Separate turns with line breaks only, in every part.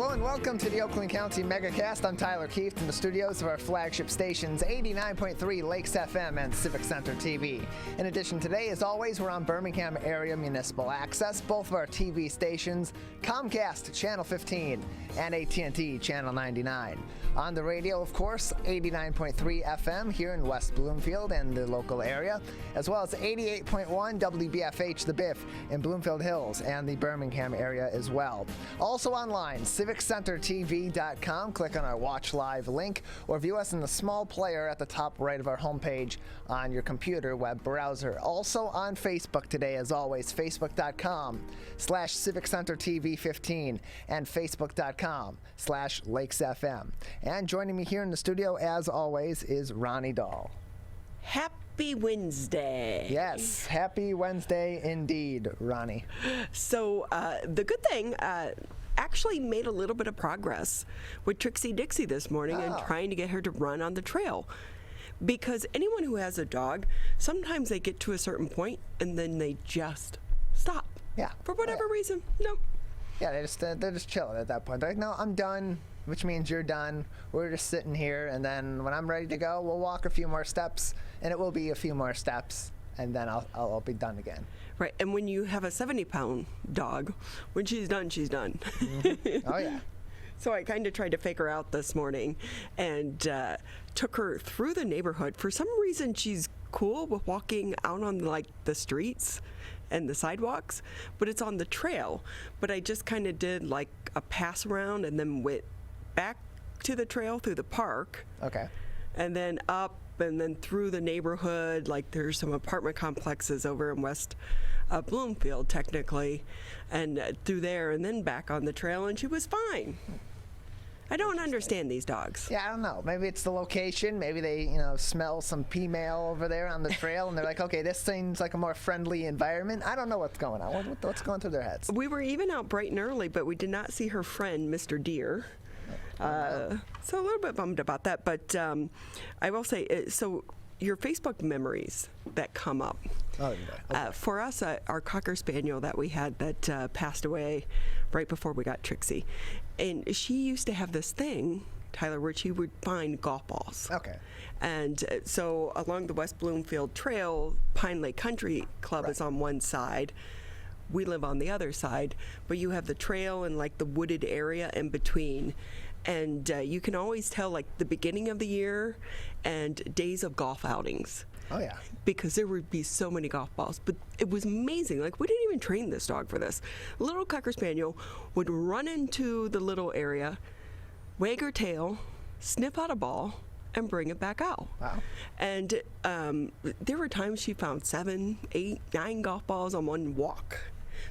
Hello and welcome to the Oakland County Megacast. I'm Tyler Keefe in the studios of our flagship stations, 89.3 Lakes FM and Civic Center TV. In addition, today, as always, we're on Birmingham Area Municipal Access, both of our TV stations, Comcast Channel 15 and AT&T Channel 99. On the radio, of course, 89.3 FM here in West Bloomfield and the local area, as well as 88.1 WBFH The Biff in Bloomfield Hills and the Birmingham area as well. Also online, CivicCenterTV.com. Click on our Watch Live link or view us in the small player at the top right of our homepage on your computer web browser. Also on Facebook today, as always, Facebook.com/CivicCenterTV15 and Facebook.com/LakesFM. And joining me here in the studio, as always, is Ronnie Dahl.
Happy Wednesday.
Yes, happy Wednesday indeed, Ronnie.
So the good thing, actually made a little bit of progress with Trixie Dixie this morning and trying to get her to run on the trail. Because anyone who has a dog, sometimes they get to a certain point and then they just stop.
Yeah.
For whatever reason. No.
Yeah, they're just chilling at that point. They're like, no, I'm done, which means you're done. We're just sitting here, and then when I'm ready to go, we'll walk a few more steps, and it will be a few more steps, and then I'll be done again.
Right, and when you have a 70-pound dog, when she's done, she's done.
Mm-hmm. Oh, yeah.
So I kind of tried to fake her out this morning and took her through the neighborhood. For some reason, she's cool with walking out on like the streets and the sidewalks, but it's on the trail. But I just kind of did like a pass around and then went back to the trail through the park.
Okay.
And then up and then through the neighborhood. Like there's some apartment complexes over in West Bloomfield, technically, and through there and then back on the trail, and she was fine. I don't understand these dogs.
Yeah, I don't know. Maybe it's the location. Maybe they, smell some P-mail over there on the trail, and they're like, okay, this seems like a more friendly environment. I don't know what's going on. What's going through their heads?
We were even out bright and early, but we did not see her friend, Mr. Deer. So a little bit bummed about that. But I will say, so your Facebook memories that come up.
Oh, okay.
For us, our Cocker Spaniel that we had that passed away right before we got Trixie. And she used to have this thing, Tyler, where she would find golf balls.
Okay.
And so along the West Bloomfield Trail, Pine Lake Country Club is on one side. We live on the other side. But you have the trail and like the wooded area in between. And you can always tell like the beginning of the year and days of golf outings.
Oh, yeah.
Because there would be so many golf balls. But it was amazing. Like, we didn't even train this dog for this. Little Cocker Spaniel would run into the little area, wag her tail, sniff out a ball, and bring it back out.
Wow.
And there were times she found 7, 8, 9 golf balls on one walk.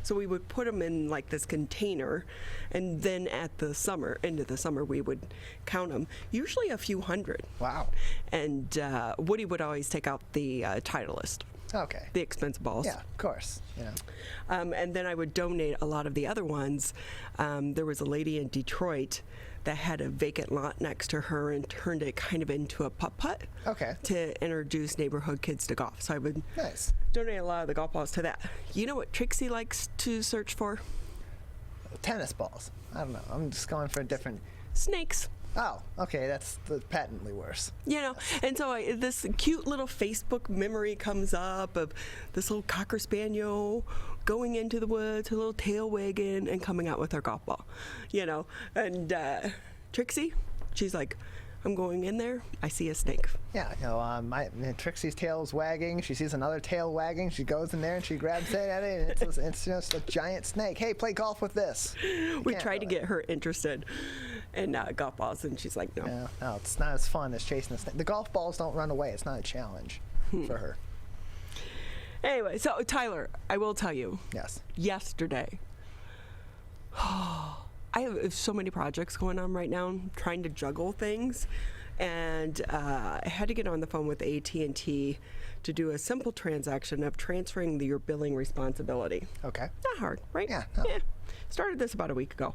So we would put them in like this container, and then at the end of the summer, we would count them, usually a few hundred.
Wow.
And Woody would always take out the Titleist.
Okay.
The expensive balls.
Yeah, of course.
And then I would donate a lot of the other ones. There was a lady in Detroit that had a vacant lot next to her and turned it kind of into a putt-putt.
Okay.
To introduce neighborhood kids to golf. So I would donate a lot of the golf balls to that. You know what Trixie likes to search for?
Tennis balls. I don't know. I'm just going for a different...
Snakes.
Oh, okay. That's patently worse.
And so this cute little Facebook memory comes up of this little Cocker Spaniel going into the woods, her little tail wagging, and coming out with her golf ball. And Trixie, she's like, I'm going in there, I see a snake.
Yeah, Trixie's tail is wagging. She sees another tail wagging. She goes in there and she grabs it at it, and it's just a giant snake. Hey, play golf with this.
We tried to get her interested in golf balls, and she's like, no.
Yeah, no, it's not as fun as chasing a snake. The golf balls don't run away. It's not a challenge for her.
Anyway, so Tyler, I will tell you.
Yes.
Yesterday, I have so many projects going on right now. I'm trying to juggle things, and I had to get on the phone with AT&T to do a simple transaction of transferring your billing responsibility.
Okay.
Not hard, right?
Yeah. No.
Yeah. Started this about a week ago.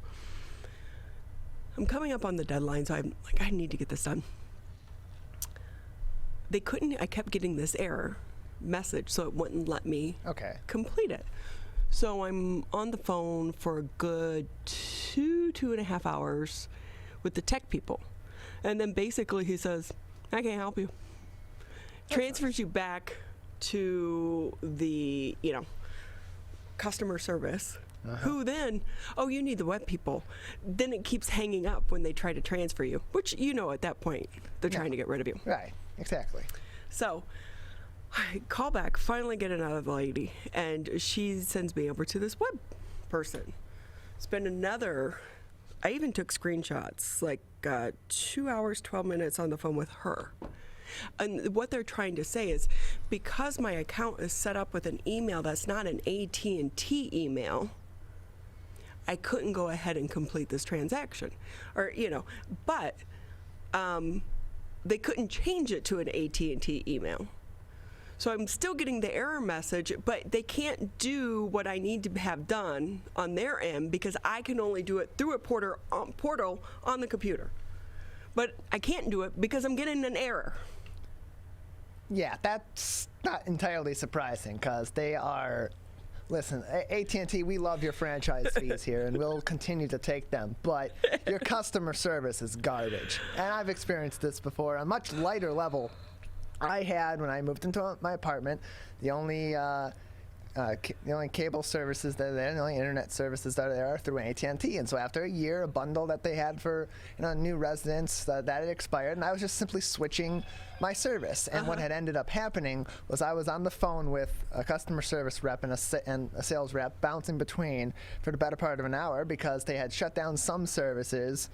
I'm coming up on the deadline, so I'm like, I need to get this done. I kept getting this error message, so it wouldn't let me complete it. So I'm on the phone for a good 2 2.5 hours with the tech people. And then basically he says, I can't help you. Transfers you back to the, customer service. Who then, you need the web people. Then it keeps hanging up when they try to transfer you, which, at that point, they're trying to get rid of you.
Right, exactly.
So I call back, finally get another lady, and she sends me over to this web person. Spend another, I even took screenshots, like 2 hours, 12 minutes on the phone with her. And what they're trying to say is, because my account is set up with an email that's not an AT&T email, I couldn't go ahead and complete this transaction. Or, but they couldn't change it to an AT&T email. So I'm still getting the error message, but they can't do what I need to have done on their end because I can only do it through a portal on the computer. But I can't do it because I'm getting an error.
Yeah, that's not entirely surprising because they are, listen, AT&T, we love your franchise fees here and we'll continue to take them, but your customer service is garbage. And I've experienced this before on a much lighter level. I had, when I moved into my apartment, the only cable services that are there, the only internet services that are there are through AT&T. And so after a year, a bundle that they had for new residents that had expired, and I was just simply switching my service. And what had ended up happening was I was on the phone with a customer service rep and a sales rep, bouncing between for the better part of an hour because they had shut down some services,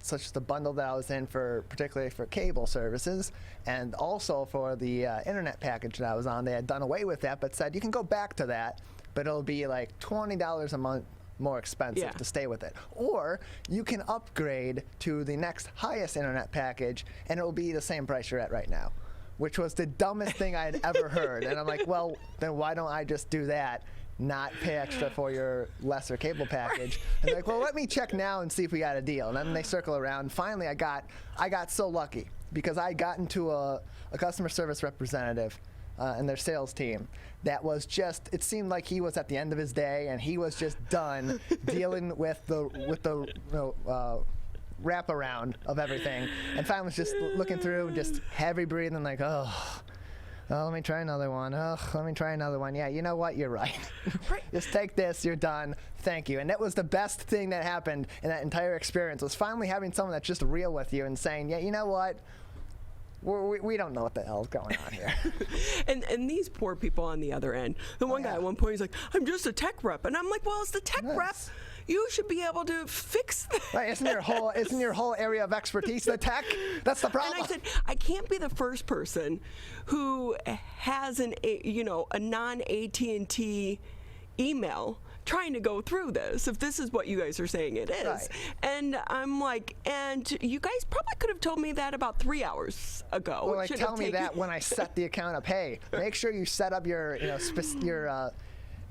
such as the bundle that I was in particularly for cable services, and also for the internet package that I was on. They had done away with that, but said you can go back to that, but it'll be like $20 a month more expensive to stay with it. Or you can upgrade to the next highest internet package, and it will be the same price you're at right now, which was the dumbest thing I had ever heard. And I'm like, well, then why don't I just do that? Not pay extra for your lesser cable package. And they're like, well, let me check now and see if we got a deal. And then they circle around. Finally, I got so lucky because I got into a customer service representative and their sales team that was just, it seemed like he was at the end of his day and he was just done dealing with the wraparound of everything. And finally was just looking through, just heavy breathing, like, oh, let me try another one. Let me try another one. Yeah, you know what? You're right. Just take this. You're done. Thank you. And that was the best thing that happened in that entire experience, was finally having someone that's just real with you and saying, yeah, you know what? We don't know what the hell's going on here.
and these poor people on the other end. The one guy at one point, he's like, I'm just a tech rep. And I'm like, well, as the tech rep, you should be able to fix that.
Right, isn't your whole area of expertise the tech? That's the problem.
And I said, I can't be the first person who has a non-AT&T email trying to go through this, if this is what you guys are saying it is.
Right.
And I'm like, and you guys probably could have told me that about 3 hours ago.
Well, like, tell me that when I set the account up. Hey, make sure you set up your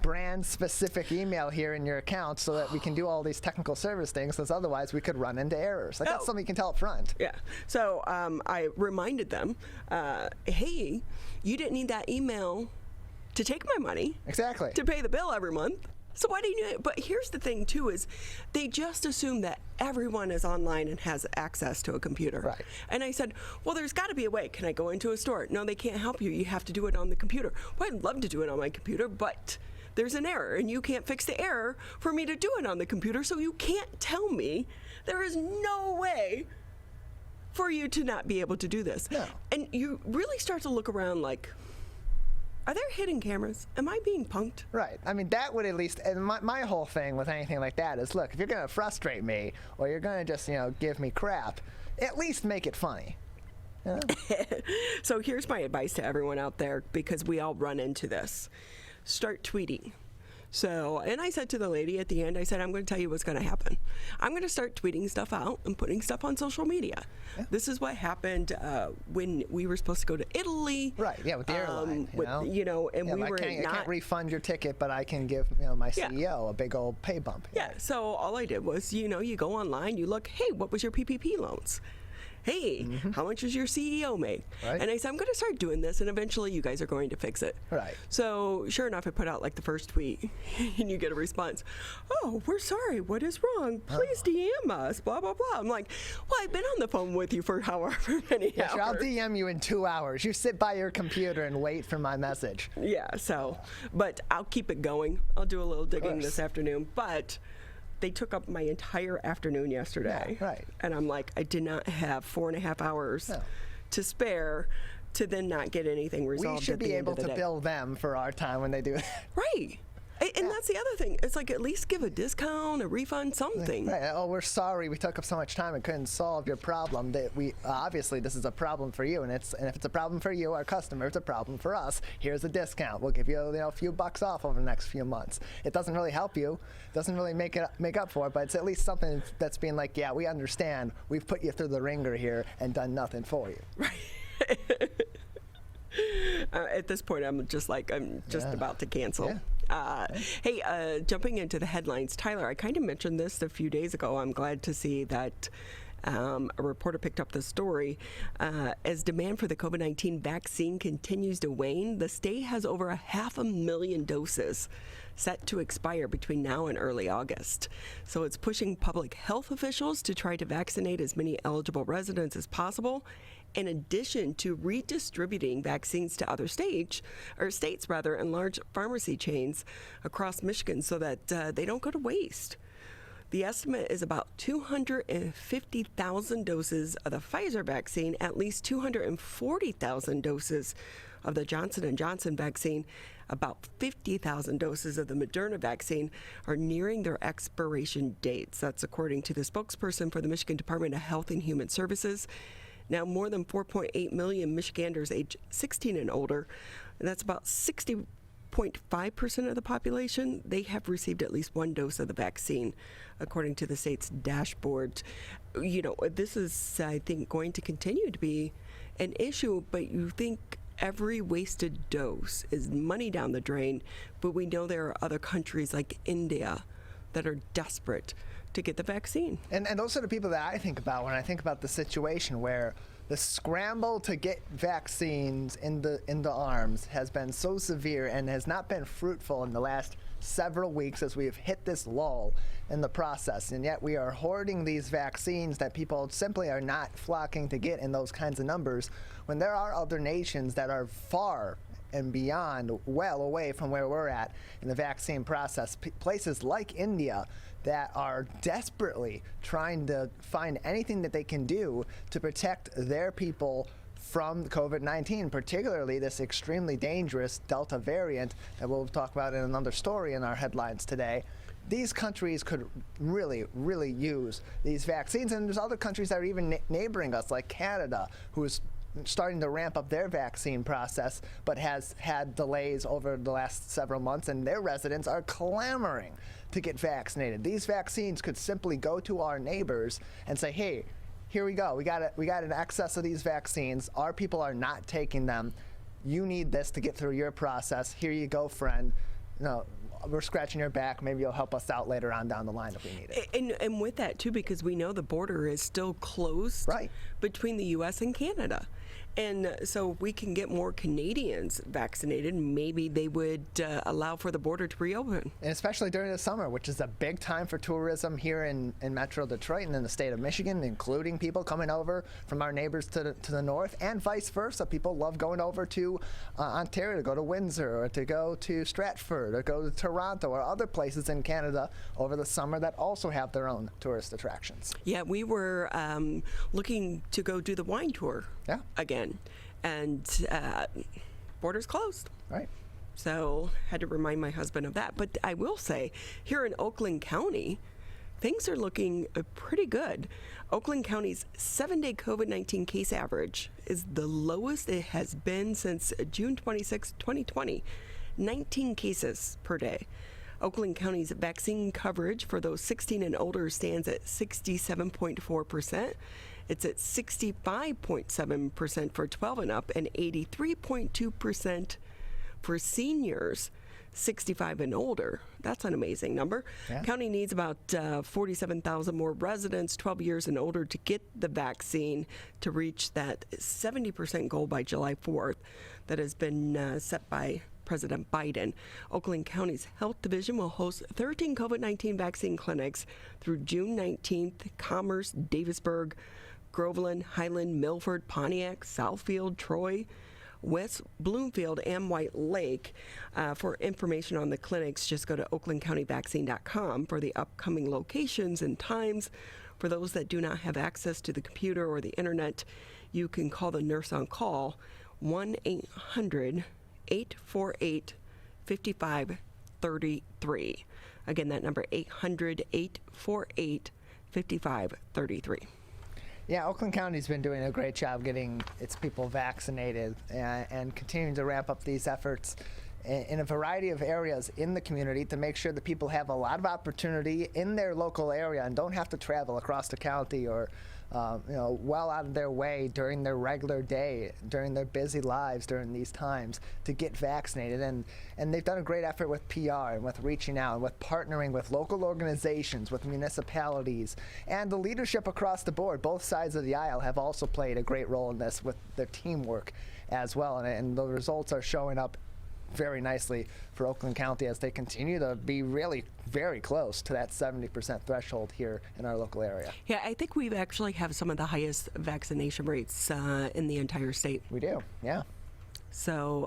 brand-specific email here in your account so that we can do all these technical service things, because otherwise we could run into errors. Like, that's something you can tell up front.
Yeah. So I reminded them, hey, you didn't need that email to take my money.
Exactly.
To pay the bill every month. So why do you need it? But here's the thing, too, is they just assume that everyone is online and has access to a computer.
Right.
And I said, well, there's got to be a way. Can I go into a store? No, they can't help you. You have to do it on the computer. Well, I'd love to do it on my computer, but there's an error, and you can't fix the error for me to do it on the computer, so you can't tell me there is no way for you to not be able to do this.
No.
And you really start to look around like, are there hidden cameras? Am I being punked?
Right. I mean, that would at least, and my whole thing with anything like that is, look, if you're going to frustrate me or you're going to just, give me crap, at least make it funny. You know?
So here's my advice to everyone out there, because we all run into this. Start tweeting. So, and I said to the lady at the end, I said, I'm going to tell you what's going to happen. I'm going to start tweeting stuff out and putting stuff on social media. Yeah. This is what happened when we were supposed to go to Italy.
Right, yeah, with the airline.
And
yeah,
we were
I can't refund your ticket, but I can give my CEO a big old pay bump.
Yeah, so all I did was, you go online, you look, hey, what was your PPP loans? hey, how much does your CEO make?
Right.
And I said, I'm going to start doing this, and eventually you guys are going to fix it.
Right.
So sure enough, I put out like the first tweet, and you get a response. Oh, we're sorry. What is wrong? Please DM us. Blah blah blah. I'm like, well, I've been on the phone with you for however many
Yeah,
hours.
sure, I'll DM you in 2 hours. You sit by your computer and wait for my message.
Yeah. So, but I'll keep it going. I'll do a little digging this afternoon. But they took up my entire afternoon yesterday.
Yeah, right.
And I'm like, I did not have 4.5 hours
No.
to spare to then not get anything resolved.
We should
at the
be
end
able
of the
to
day.
bill them for our time when they do that.
Right. And that's the other thing. It's like at least give a discount, a refund, something.
Right. Oh, we're sorry we took up so much time and couldn't solve your problem. That we obviously this is a problem for you, and if it's a problem for you, our customer, it's a problem for us. Here's a discount. We'll give you a few bucks off over the next few months. It doesn't really help you, doesn't really make up for it, but it's at least something that's being like, yeah, we understand. We've put you through the ringer here and done nothing for you.
Right. At this point, I'm just about to cancel.
Yeah.
Hey, jumping into the headlines, Tyler, I kind of mentioned this a few days ago. I'm glad to see that a reporter picked up the story. As demand for the COVID-19 vaccine continues to wane, the state has over 500,000 doses set to expire between now and early August. So it's pushing public health officials to try to vaccinate as many eligible residents as possible, in addition to redistributing vaccines to other states and large pharmacy chains across Michigan so that they don't go to waste. The estimate is about 250,000 doses of the Pfizer vaccine, at least 240,000 doses of the Johnson & Johnson vaccine, about 50,000 doses of the Moderna vaccine are nearing their expiration dates. That's according to the spokesperson for the Michigan Department of Health and Human Services. Now, more than 4.8 million Michiganders age 16 and older, and that's about 60.5% of the population, they have received at least one dose of the vaccine, according to the state's dashboard. You know, this is, I think, going to continue to be an issue, but you think every wasted dose is money down the drain, but we know there are other countries like India that are desperate to get the vaccine.
And those are the people that I think about when I think about the situation where the scramble to get vaccines in the arms has been so severe and has not been fruitful in the last several weeks as we have hit this lull in the process. And yet we are hoarding these vaccines that people simply are not flocking to get in those kinds of numbers when there are other nations that are far and beyond, well away from where we're at in the vaccine process. Places like India that are desperately trying to find anything that they can do to protect their people from COVID-19, particularly this extremely dangerous Delta variant that we'll talk about in another story in our headlines today. These countries could really, really use these vaccines. And there's other countries that are even neighboring us, like Canada, who's starting to ramp up their vaccine process, but has had delays over the last several months, and their residents are clamoring to get vaccinated. These vaccines could simply go to our neighbors and say, hey, here we go. We got an excess of these vaccines. Our people are not taking them. You need this to get through your process. Here you go, friend. No, we're scratching your back. Maybe you'll help us out later on down the line if we need it.
And with that, too, because we know the border is still closed between the U.S. and Canada. And so if we can get more Canadians vaccinated, maybe they would allow for the border to reopen.
And especially during the summer, which is a big time for tourism here in Metro Detroit and in the state of Michigan, including people coming over from our neighbors to the north and vice versa. People love going over to Ontario to go to Windsor or to go to Stratford or go to Toronto or other places in Canada over the summer that also have their own tourist attractions.
Yeah, we were looking to go do the wine tour again. And borders closed.
Right.
So had to remind my husband of that. But I will say, here in Oakland County, things are looking pretty good. Oakland County's 7-day COVID-19 case average is the lowest it has been since June 26, 2020. 19 cases per day. Oakland County's vaccine coverage for those 16 and older stands at 67.4%. It's at 65.7% for 12 and up and 83.2% for seniors. 65 and older. That's an amazing number.
Yeah.
County needs about 47,000 more residents 12 years and older to get the vaccine to reach that 70% goal by July 4th that has been set by President Biden. Oakland County's Health Division will host 13 COVID-19 vaccine clinics through June 19th. Commerce, Davisburg, Groveland, Highland, Milford, Pontiac, Southfield, Troy, West Bloomfield, and White Lake. For information on the clinics, just go to oaklandcountyvaccine.com for the upcoming locations and times. For those that do not have access to the computer or the internet, you can call the nurse on call, 1-800-848-5533. Again, that number, 800-848-5533.
Yeah, Oakland County's been doing a great job getting its people vaccinated and continuing to ramp up these efforts in a variety of areas in the community to make sure that people have a lot of opportunity in their local area and don't have to travel across the county or well out of their way during their regular day, during their busy lives during these times to get vaccinated. And they've done a great effort with PR and with reaching out and with partnering with local organizations, with municipalities, and the leadership across the board. Both sides of the aisle have also played a great role in this with their teamwork as well. And the results are showing up very nicely for Oakland County as they continue to be really very close to that 70% threshold here in our local area.
Yeah, I think we actually have some of the highest vaccination rates in the entire state.
We do, yeah.
So,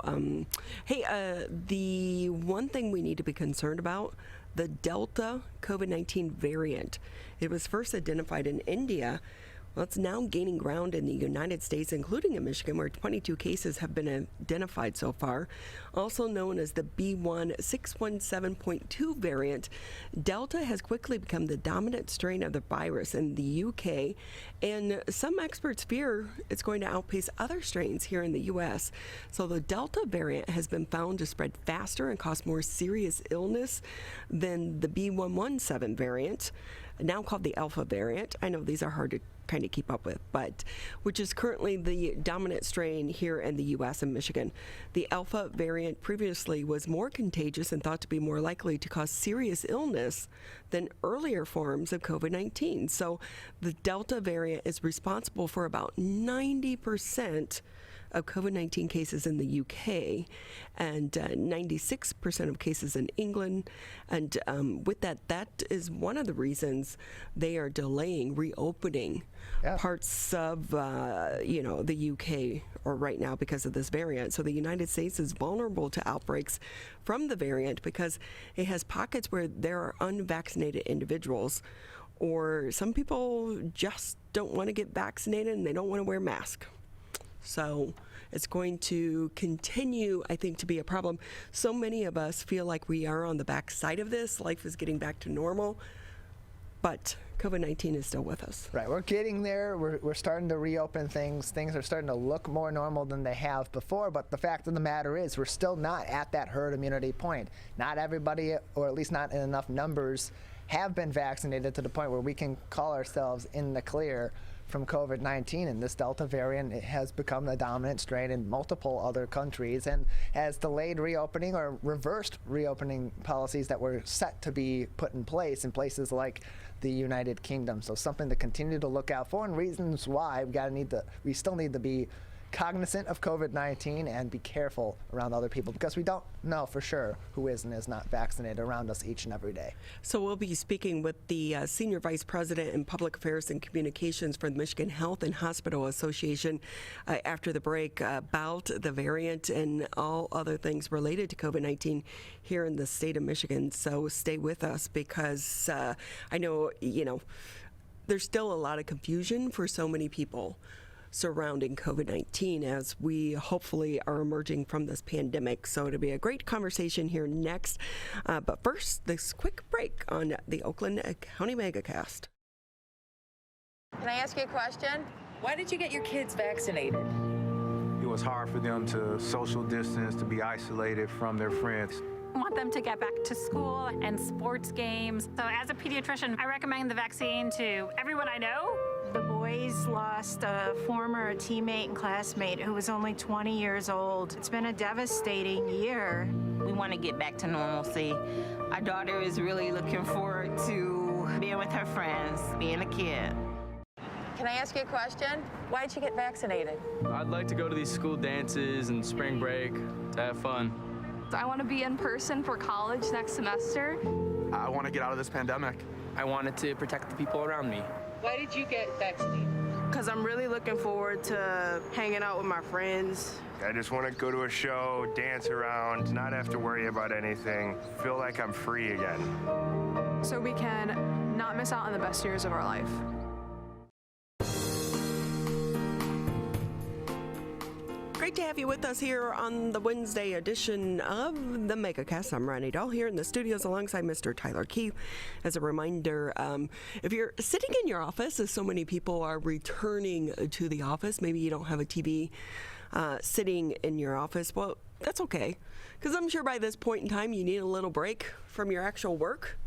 the one thing we need to be concerned about, the Delta COVID-19 variant. It was first identified in India. Well, it's now gaining ground in the United States, including in Michigan, where 22 cases have been identified so far. Also known as the B.1.617.2 variant, Delta has quickly become the dominant strain of the virus in the UK, and some experts fear it's going to outpace other strains here in the U.S. So the Delta variant has been found to spread faster and cause more serious illness than the B.1.1.7 variant, now called the Alpha variant. I know these are hard to kind of keep up with, but which is currently the dominant strain here in the U.S. and Michigan. The Alpha variant previously was more contagious and thought to be more likely to cause serious illness than earlier forms of COVID-19. So the Delta variant is responsible for about 90% of COVID-19 cases in the UK and 96% of cases in England. And with that is one of the reasons they are delaying reopening parts of, the UK or right now because of this variant. So the United States is vulnerable to outbreaks from the variant because it has pockets where there are unvaccinated individuals, or some people just don't want to get vaccinated and they don't want to wear masks. So it's going to continue, I think, to be a problem. So many of us feel like we are on the backside of this. Life is getting back to normal, but COVID-19 is still with us.
Right, we're getting there. We're starting to reopen things. Things are starting to look more normal than they have before, but the fact of the matter is we're still not at that herd immunity point. Not everybody, or at least not in enough numbers, have been vaccinated to the point where we can call ourselves in the clear from COVID-19, and this Delta variant, it has become the dominant strain in multiple other countries and has delayed reopening or reversed reopening policies that were set to be put in place in places like the United Kingdom. So something to continue to look out for, and reasons why we still need to be cognizant of COVID-19 and be careful around other people because we don't know for sure who is and is not vaccinated around us each and every day.
So we'll be speaking with the Senior Vice President in Public Affairs and Communications for the Michigan Health and Hospital Association after the break about the variant and all other things related to COVID-19 here in the state of Michigan. So stay with us because I know, there's still a lot of confusion for so many people surrounding COVID-19 as we hopefully are emerging from this pandemic. So it'll be a great conversation here next. But first, this quick break on the Oakland County Megacast.
Can I ask you a question? Why did you get your kids vaccinated?
It was hard for them to social distance, to be isolated from their friends.
I want them to get back to school and sports games. So as a pediatrician, I recommend the vaccine to everyone I know.
The boys lost a former teammate and classmate who was only 20 years old. It's been a devastating year.
We want to get back to normalcy. Our daughter is really looking forward to being with her friends, being a kid.
Can I ask you a question? Why did you get vaccinated?
I'd like to go to these school dances and spring break to have fun.
I want to be in person for college next semester.
I want to get out of this pandemic.
I wanted to protect the people around me.
Why did you get vaccinated?
Because I'm really looking forward to hanging out with my friends.
I just want to go to a show, dance around, not have to worry about anything, feel like I'm free again.
So we can not miss out on the best years of our life.
Great to have you with us here on the Wednesday edition of the Megacast. I'm Ronnie Dahl here in the studios alongside Mr. Tyler Keefe. As a reminder, if you're sitting in your office, as so many people are returning to the office, maybe you don't have a TV sitting in your office, well, that's okay. Because I'm sure by this point in time, you need a little break from your actual work.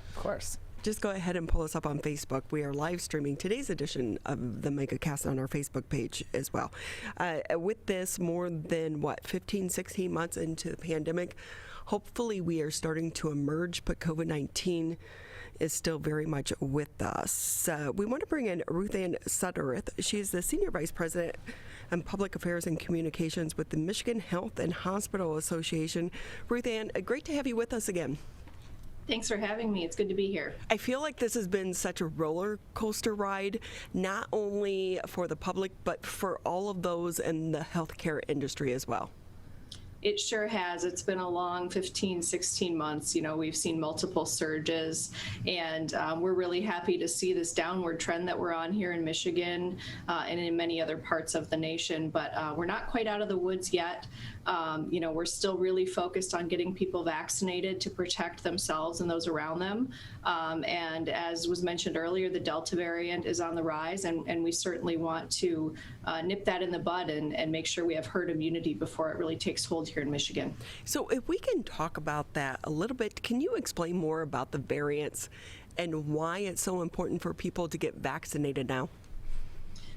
Of course.
Just go ahead and pull us up on Facebook. We are live streaming today's edition of the Megacast on our Facebook page as well. With this, more than 15, 16 months into the pandemic, hopefully we are starting to emerge, but COVID-19 is still very much with us. We want to bring in Ruthanne Sudderth. She's the Senior Vice President and Public Affairs and Communications with the Michigan Health and Hospital Association. Ruthanne, great to have you with us again.
Thanks for having me. It's good to be here.
I feel like this has been such a roller coaster ride, not only for the public, but for all of those in the healthcare industry as well.
It sure has. It's been a long 15, 16 months. You know, we've seen multiple surges, and we're really happy to see this downward trend that we're on here in Michigan and in many other parts of the nation. But we're not quite out of the woods yet. You know, we're still really focused on getting people vaccinated to protect themselves and those around them. And as was mentioned earlier, the Delta variant is on the rise, and we certainly want to nip that in the bud and make sure we have herd immunity before it really takes hold here in Michigan.
So if we can talk about that a little bit, can you explain more about the variants and why it's so important for people to get vaccinated now?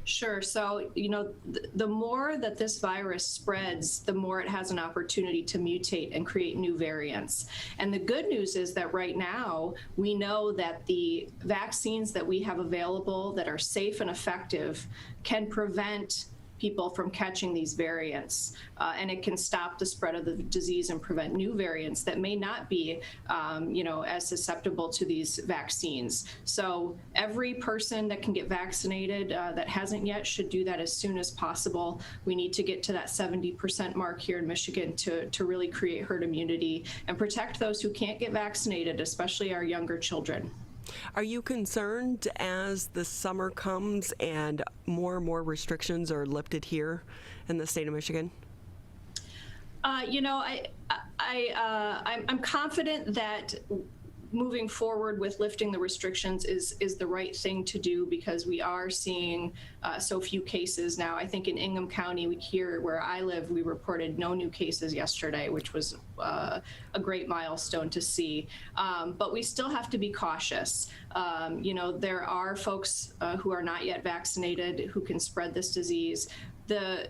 Sure. So, you know, the more that this virus spreads, the more it has an opportunity to mutate and create new variants. And the good news is that right now, we know that the vaccines that we have available that are safe and effective can prevent people from catching these variants, and it can stop the spread of the disease and prevent new variants that may not be, you know, as susceptible to these vaccines. So every person that can get vaccinated that hasn't yet should do that as soon as possible. We need to get to that 70% mark here in Michigan to really create herd immunity and protect those who can't get vaccinated, especially our younger children.
Are you concerned as the summer comes and more restrictions are lifted here in the state of Michigan?
You know, I'm confident that moving forward with lifting the restrictions is the right thing to do because we are seeing so few cases now. I think in Ingham County here where I live, we reported no new cases yesterday, which was a great milestone to see. But we still have to be cautious. You know, there are folks who are not yet vaccinated who can spread this disease. The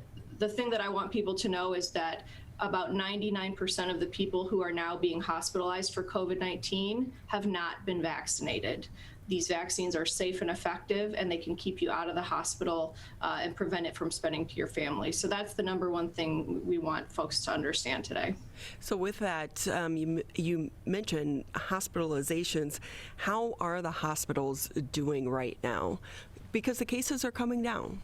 thing that I want people to know is that about 99% of the people who are now being hospitalized for COVID-19 have not been vaccinated. These vaccines are safe and effective, and they can keep you out of the hospital and prevent it from spreading to your family. So that's the number one thing we want folks to understand today.
So with that, you mentioned hospitalizations. How are the hospitals doing right now? Because the cases are coming down.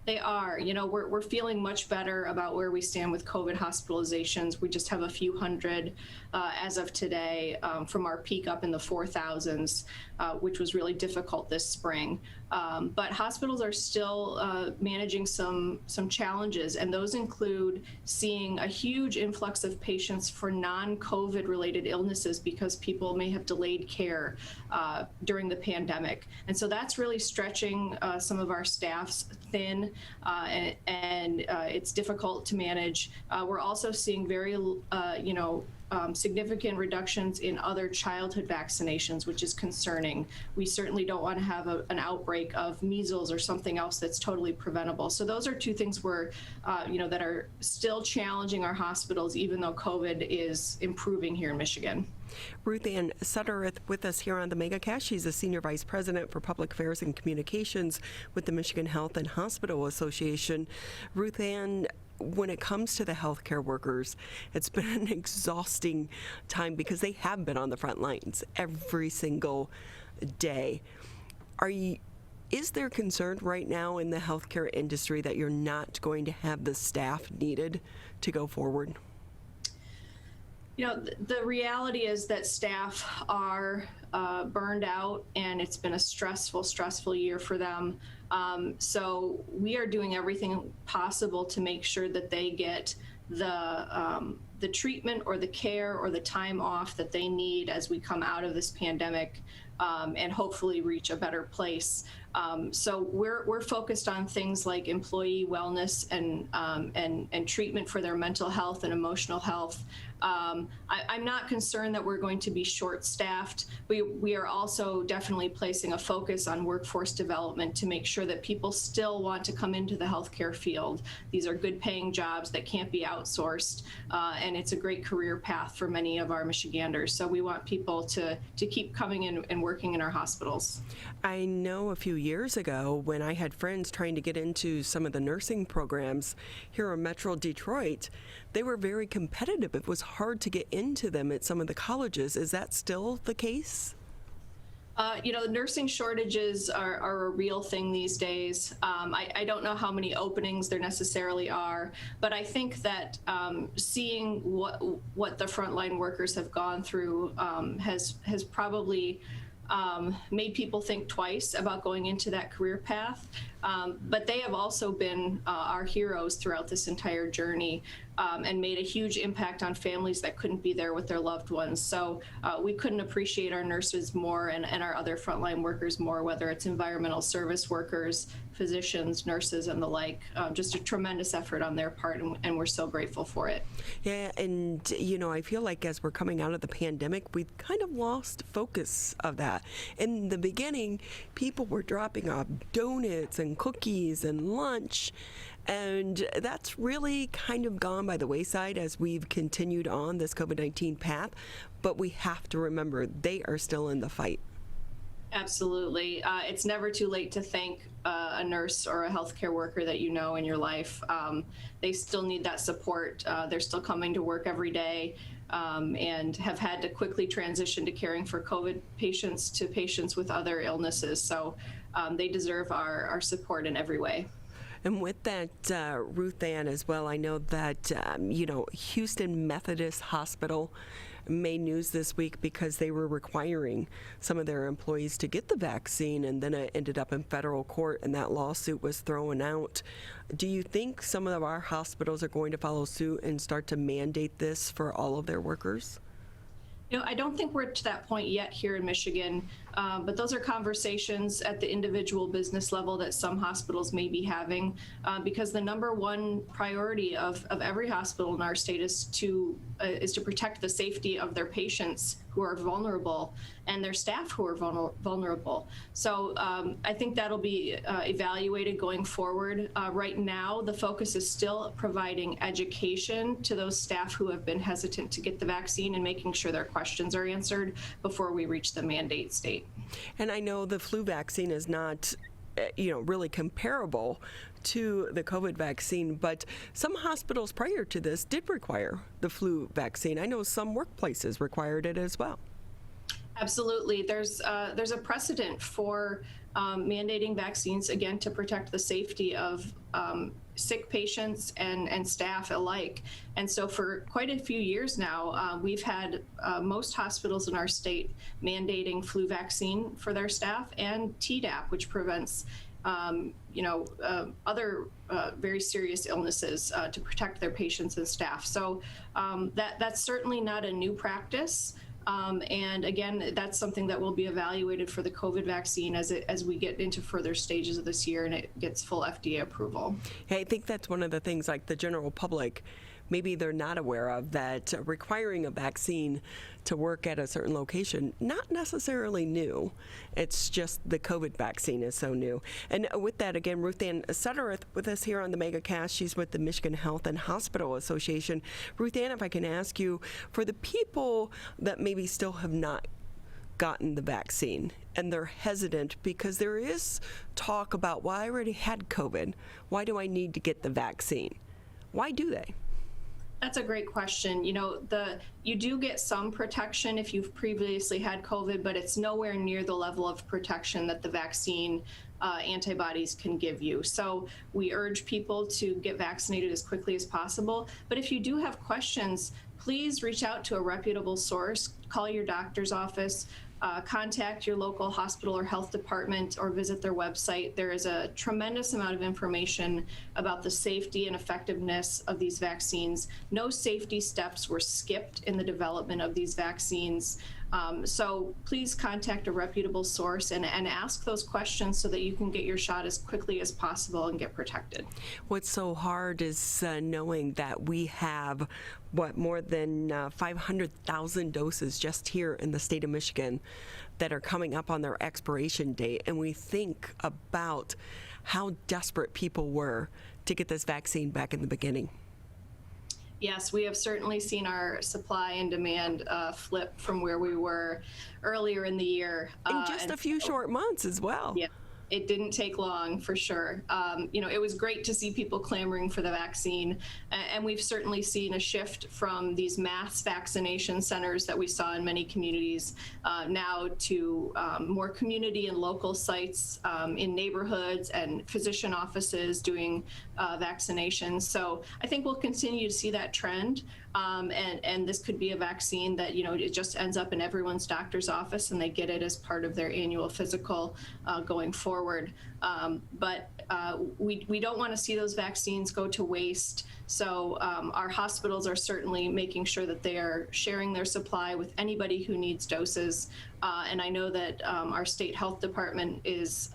They are. You know, we're feeling much better about where we stand with COVID hospitalizations. We just have a few hundred as of today from our peak up in the 4,000s, which was really difficult this spring. But hospitals are still managing some challenges, and those include seeing a huge influx of patients for non-COVID related illnesses because people may have delayed care during the pandemic. And so that's really stretching some of our staffs thin, and it's difficult to manage. We're also seeing very, significant reductions in other childhood vaccinations, which is concerning. We certainly don't want to have an outbreak of measles or something else that's totally preventable. So those are two things that are still challenging our hospitals, even though COVID is improving here in Michigan.
Ruthanne Sudderth with us here on the Megacast. She's the Senior Vice President for Public Affairs and Communications with the Michigan Health and Hospital Association. Ruthanne, when it comes to the healthcare workers, it's been an exhausting time because they have been on the front lines every single day. Is there concern right now in the healthcare industry that you're not going to have the staff needed to go forward?
The reality is that staff are burned out, and it's been a stressful year for them. So we are doing everything possible to make sure that they get the treatment or the care or the time off that they need as we come out of this pandemic, and hopefully reach a better place. So we're focused on things like employee wellness and treatment for their mental health and emotional health. I'm not concerned that we're going to be short-staffed. We are also definitely placing a focus on workforce development to make sure that people still want to come into the healthcare field. These are good-paying jobs that can't be outsourced, and it's a great career path for many of our Michiganders. So we want people to keep coming in and working in our hospitals.
I know a few years ago when I had friends trying to get into some of the nursing programs here in Metro Detroit, they were very competitive. It was hard to get into them at some of the colleges. Is that still the case?
The nursing shortages are a real thing these days. I don't know how many openings there necessarily are, but I think that seeing what the frontline workers have gone through has probably made people think twice about going into that career path. But they have also been our heroes throughout this entire journey, and made a huge impact on families that couldn't be there with their loved ones. So we couldn't appreciate our nurses more and our other frontline workers more, whether it's environmental service workers, physicians, nurses, and the like. Just a tremendous effort on their part, and we're so grateful for it.
Yeah, and I feel like as we're coming out of the pandemic, we've kind of lost focus of that. In the beginning, people were dropping off donuts and cookies and lunch, and that's really kind of gone by the wayside as we've continued on this COVID-19 path. But we have to remember they are still in the fight.
Absolutely. It's never too late to thank a nurse or a healthcare worker that you know in your life. They still need that support. They're still coming to work every day, and have had to quickly transition to caring for COVID patients to patients with other illnesses. So they deserve our support in every way.
And with that, Ruthanne, as well, I know that, Houston Methodist Hospital made news this week because they were requiring some of their employees to get the vaccine, and then it ended up in federal court, and that lawsuit was thrown out. Do you think some of our hospitals are going to follow suit and start to mandate this for all of their workers?
I don't think we're to that point yet here in Michigan, but those are conversations at the individual business level that some hospitals may be having, because the number one priority of every hospital in our state is to protect the safety of their patients who are vulnerable and their staff who are vulnerable. So I think that'll be evaluated going forward. Right now, the focus is still providing education to those staff who have been hesitant to get the vaccine and making sure their questions are answered before we reach the mandate state.
And I know the flu vaccine is not really comparable to the COVID vaccine, but some hospitals prior to this did require the flu vaccine. I know some workplaces required it as well.
Absolutely. There's a precedent for mandating vaccines, again, to protect the safety of sick patients and staff alike. And so for quite a few years now, we've had most hospitals in our state mandating flu vaccine for their staff and Tdap, which prevents other very serious illnesses to protect their patients and staff. So that's certainly not a new practice. And again, that's something that will be evaluated for the COVID vaccine as we get into further stages of this year and it gets full FDA approval.
Hey, I think that's one of the things, like, the general public maybe they're not aware of, that requiring a vaccine to work at a certain location, not necessarily new. It's just the COVID vaccine is so new. And with that, again, Ruthanne Sudderth with us here on the Megacast. She's with the Michigan Health and Hospital Association. Ruthanne, if I can ask you, for the people that maybe still have not gotten the vaccine and they're hesitant because there is talk about, well, I already had COVID. Why do I need to get the vaccine? Why do they?
That's a great question. You do get some protection if you've previously had COVID, but it's nowhere near the level of protection that the vaccine antibodies can give you. So we urge people to get vaccinated as quickly as possible. But if you do have questions, please reach out to a reputable source, call your doctor's office, contact your local hospital or health department, or visit their website. There is a tremendous amount of information about the safety and effectiveness of these vaccines. No safety steps were skipped in the development of these vaccines. So please contact a reputable source and ask those questions so that you can get your shot as quickly as possible and get protected.
What's so hard is knowing that we have, more than 500,000 doses just here in the state of Michigan that are coming up on their expiration date. And we think about how desperate people were to get this vaccine back in the beginning.
Yes, we have certainly seen our supply and demand flip from where we were earlier in the year.
In just a few short months as well.
Yeah, it didn't take long, for sure. It was great to see people clamoring for the vaccine, and we've certainly seen a shift from these mass vaccination centers that we saw in many communities now to more community and local sites in neighborhoods and physician offices doing vaccinations. So I think we'll continue to see that trend. And this could be a vaccine that, it just ends up in everyone's doctor's office and they get it as part of their annual physical going forward. But we don't want to see those vaccines go to waste. So our hospitals are certainly making sure that they are sharing their supply with anybody who needs doses. And I know that our state health department is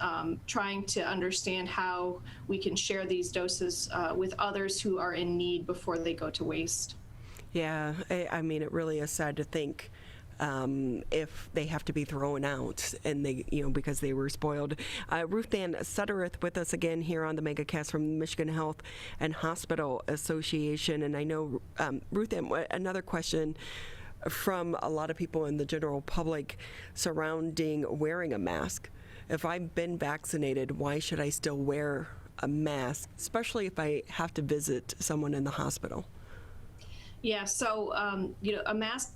trying to understand how we can share these doses with others who are in need before they go to waste.
Yeah, I mean, it really is sad to think if they have to be thrown out and they, because they were spoiled. Ruthanne Sudderth with us again here on the Megacast from the Michigan Health and Hospital Association. And I know, Ruthanne, another question from a lot of people in the general public surrounding wearing a mask. If I've been vaccinated, why should I still wear a mask, especially if I have to visit someone in the hospital?
Yeah, so, a mask,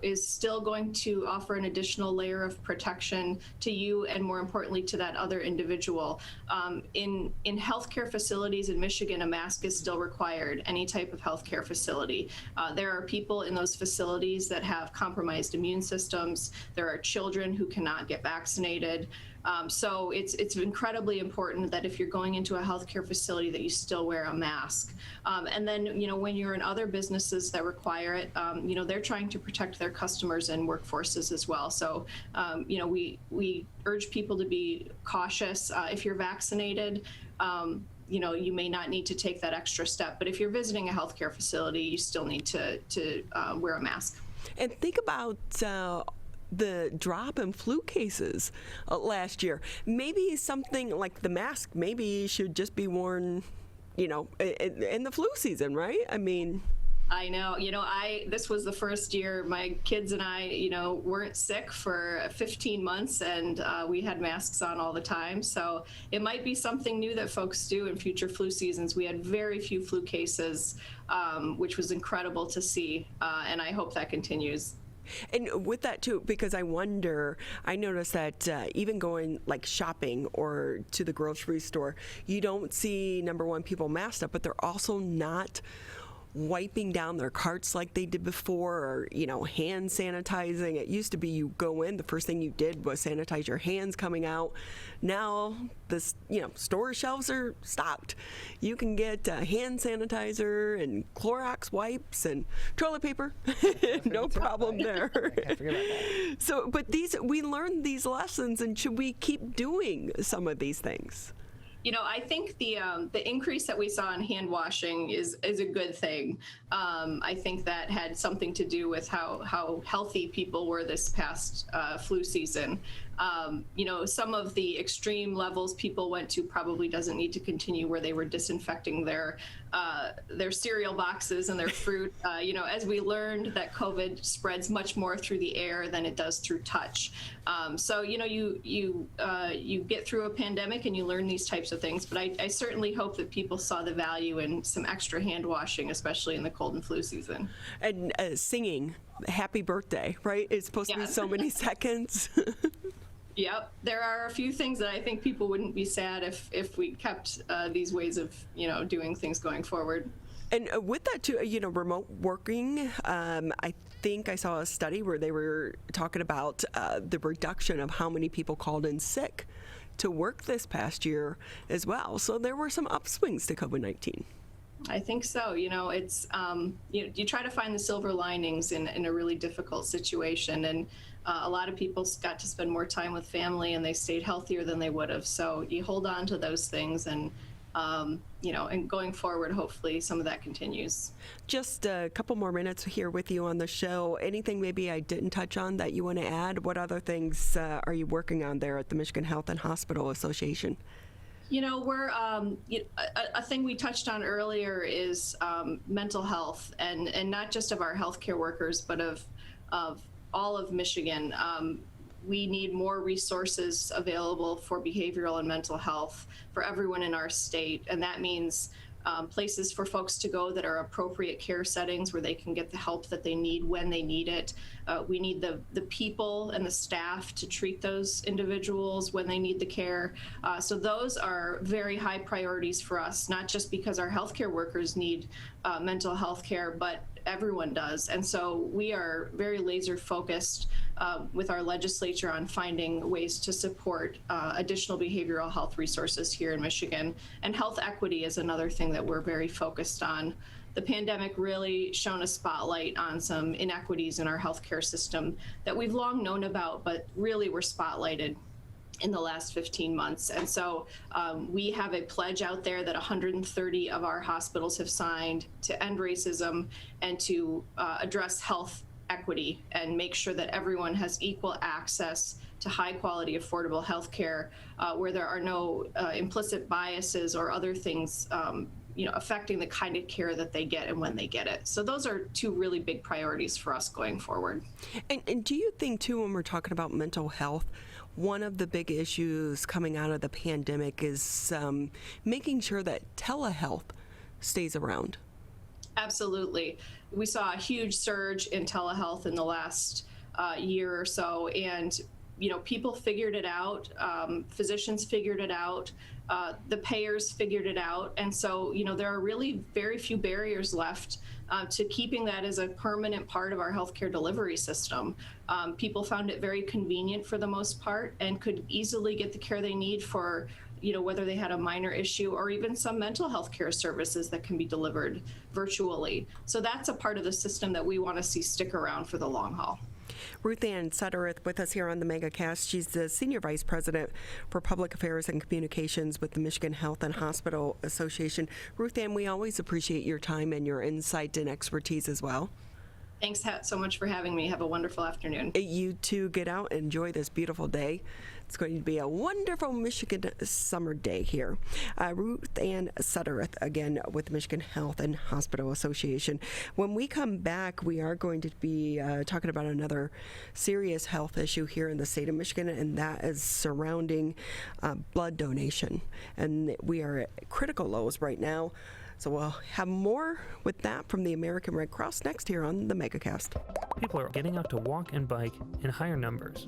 is still going to offer an additional layer of protection to you and, more importantly, to that other individual. In healthcare facilities in Michigan, a mask is still required, any type of healthcare facility. There are people in those facilities that have compromised immune systems. There are children who cannot get vaccinated. So it's incredibly important that if you're going into a healthcare facility that you still wear a mask. And then, when you're in other businesses that require it, they're trying to protect their customers and workforces as well. So, we urge people to be cautious. If you're vaccinated, you may not need to take that extra step. But if you're visiting a healthcare facility, you still need to wear a mask.
And think about the drop in flu cases last year. Maybe something like the mask maybe should just be worn, in the flu season, right? I mean,
I know, this was the first year my kids and I, weren't sick for 15 months and we had masks on all the time. So it might be something new that folks do in future flu seasons. We had very few flu cases, which was incredible to see. And I hope that continues.
And with that too, because I noticed that even going like shopping or to the grocery store, you don't see, number one, people masked up, but they're also not wiping down their carts like they did before, or hand sanitizing. It used to be you go in, the first thing you did was sanitize your hands coming out. Now this store shelves are stocked. You can get hand sanitizer and Clorox wipes and toilet paper. No problem there. So, but we learned these lessons, and should we keep doing some of these things?
I think the increase that we saw in hand washing is a good thing. I think that had something to do with how healthy people were this past flu season. Some of the extreme levels people went to probably doesn't need to continue, where they were disinfecting their cereal boxes and their fruit. As we learned that COVID spreads much more through the air than it does through touch. So you get through a pandemic and you learn these types of things. But I certainly hope that people saw the value in some extra hand washing, especially in the cold and flu season.
And singing "Happy Birthday," right? It's supposed to be so many seconds.
Yep, there are a few things that I think people wouldn't be sad if we kept these ways of doing things going forward.
And with that too, remote working, I think I saw a study where they were talking about the reduction of how many people called in sick to work this past year as well. So there were some upswings to COVID-19.
I think so. It's you try to find the silver linings in a really difficult situation, and a lot of people got to spend more time with family, and they stayed healthier than they would have. So you hold on to those things, and and going forward, hopefully some of that continues.
Just a couple more minutes here with you on the show. Anything maybe I didn't touch on that you want to add? What other things are you working on there at the Michigan Health and Hospital Association?
We're a thing we touched on earlier is mental health, and not just of our healthcare workers, but of all of Michigan. We need more resources available for behavioral and mental health for everyone in our state, and that means places for folks to go that are appropriate care settings where they can get the help that they need when they need it. We need the people and the staff to treat those individuals when they need the care. So those are very high priorities for us, not just because our healthcare workers need mental health care, but everyone does. And so we are very laser focused with our legislature on finding ways to support additional behavioral health resources here in Michigan. And health equity is another thing that we're very focused on. The pandemic really shone a spotlight on some inequities in our healthcare system that we've long known about, but really were spotlighted in the last 15 months. And so we have a pledge out there that 130 of our hospitals have signed to end racism and to address health equity and make sure that everyone has equal access to high quality, affordable health care where there are no implicit biases or other things affecting the kind of care that they get and when they get it. So those are two really big priorities for us going forward.
And do you think too, when we're talking about mental health, one of the big issues coming out of the pandemic is making sure that telehealth stays around?
Absolutely. We saw a huge surge in telehealth in the last year or so, and people figured it out. Physicians figured it out. The payers figured it out. And so, there are really very few barriers left to keeping that as a permanent part of our healthcare delivery system. People found it very convenient for the most part and could easily get the care they need for, whether they had a minor issue or even some mental health care services that can be delivered virtually. So that's a part of the system that we want to see stick around for the long haul.
Ruthanne Sudderth with us here on the Megacast. She's the Senior Vice President for Public Affairs and Communications with the Michigan Health and Hospital Association. Ruthanne, we always appreciate your time and your insight and expertise as well.
Thanks so much for having me. Have a wonderful afternoon.
You too, get out and enjoy this beautiful day. It's going to be a wonderful Michigan summer day here. Ruthanne Sudderth, again, with the Michigan Health and Hospital Association. When we come back, we are going to be talking about another serious health issue here in the state of Michigan, and that is surrounding blood donation. And we are at critical lows right now. So we'll have more with that from the American Red Cross next here on the Megacast.
People are getting out to walk and bike in higher numbers.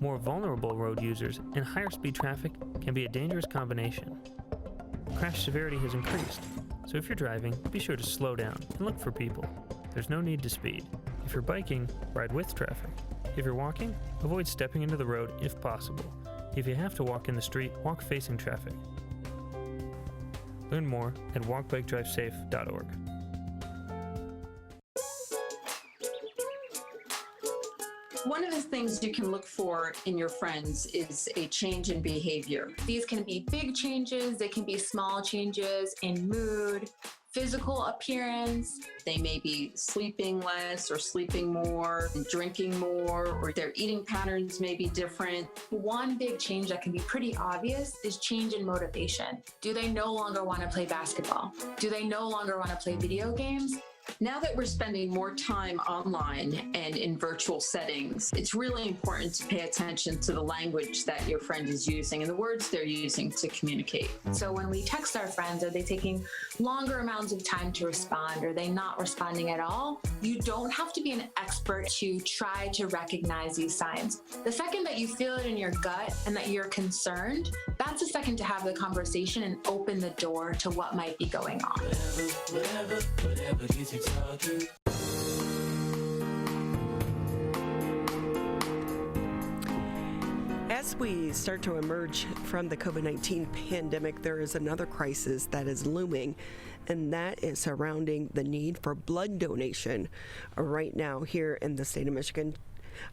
More vulnerable road users and higher speed traffic can be a dangerous combination. Crash severity has increased, so if you're driving, be sure to slow down and look for people. There's no need to speed. If you're biking, ride with traffic. If you're walking, avoid stepping into the road if possible. If you have to walk in the street, walk facing traffic. Learn more at walkbikedrivesafe.org.
One of the things you can look for in your friends is a change in behavior. These can be big changes, they can be small changes in mood, physical appearance. They may be sleeping less or sleeping more, drinking more, or their eating patterns may be different. One big change that can be pretty obvious is change in motivation. Do they no longer want to play basketball? Do they no longer want to play video games? Now that we're spending more time online and in virtual settings, it's really important to pay attention to the language that your friend is using and the words they're using to communicate.
So when we text our friends, are they taking longer amounts of time to respond? Are they not responding at all? You don't have to be an expert to try to recognize these signs. The second that you feel it in your gut and that you're concerned, that's the second to have the conversation and open the door to what might be going on.
Whatever gets you talking.
As we start to emerge from the COVID-19 pandemic, there is another crisis that is looming, and that is surrounding the need for blood donation right now here in the state of Michigan.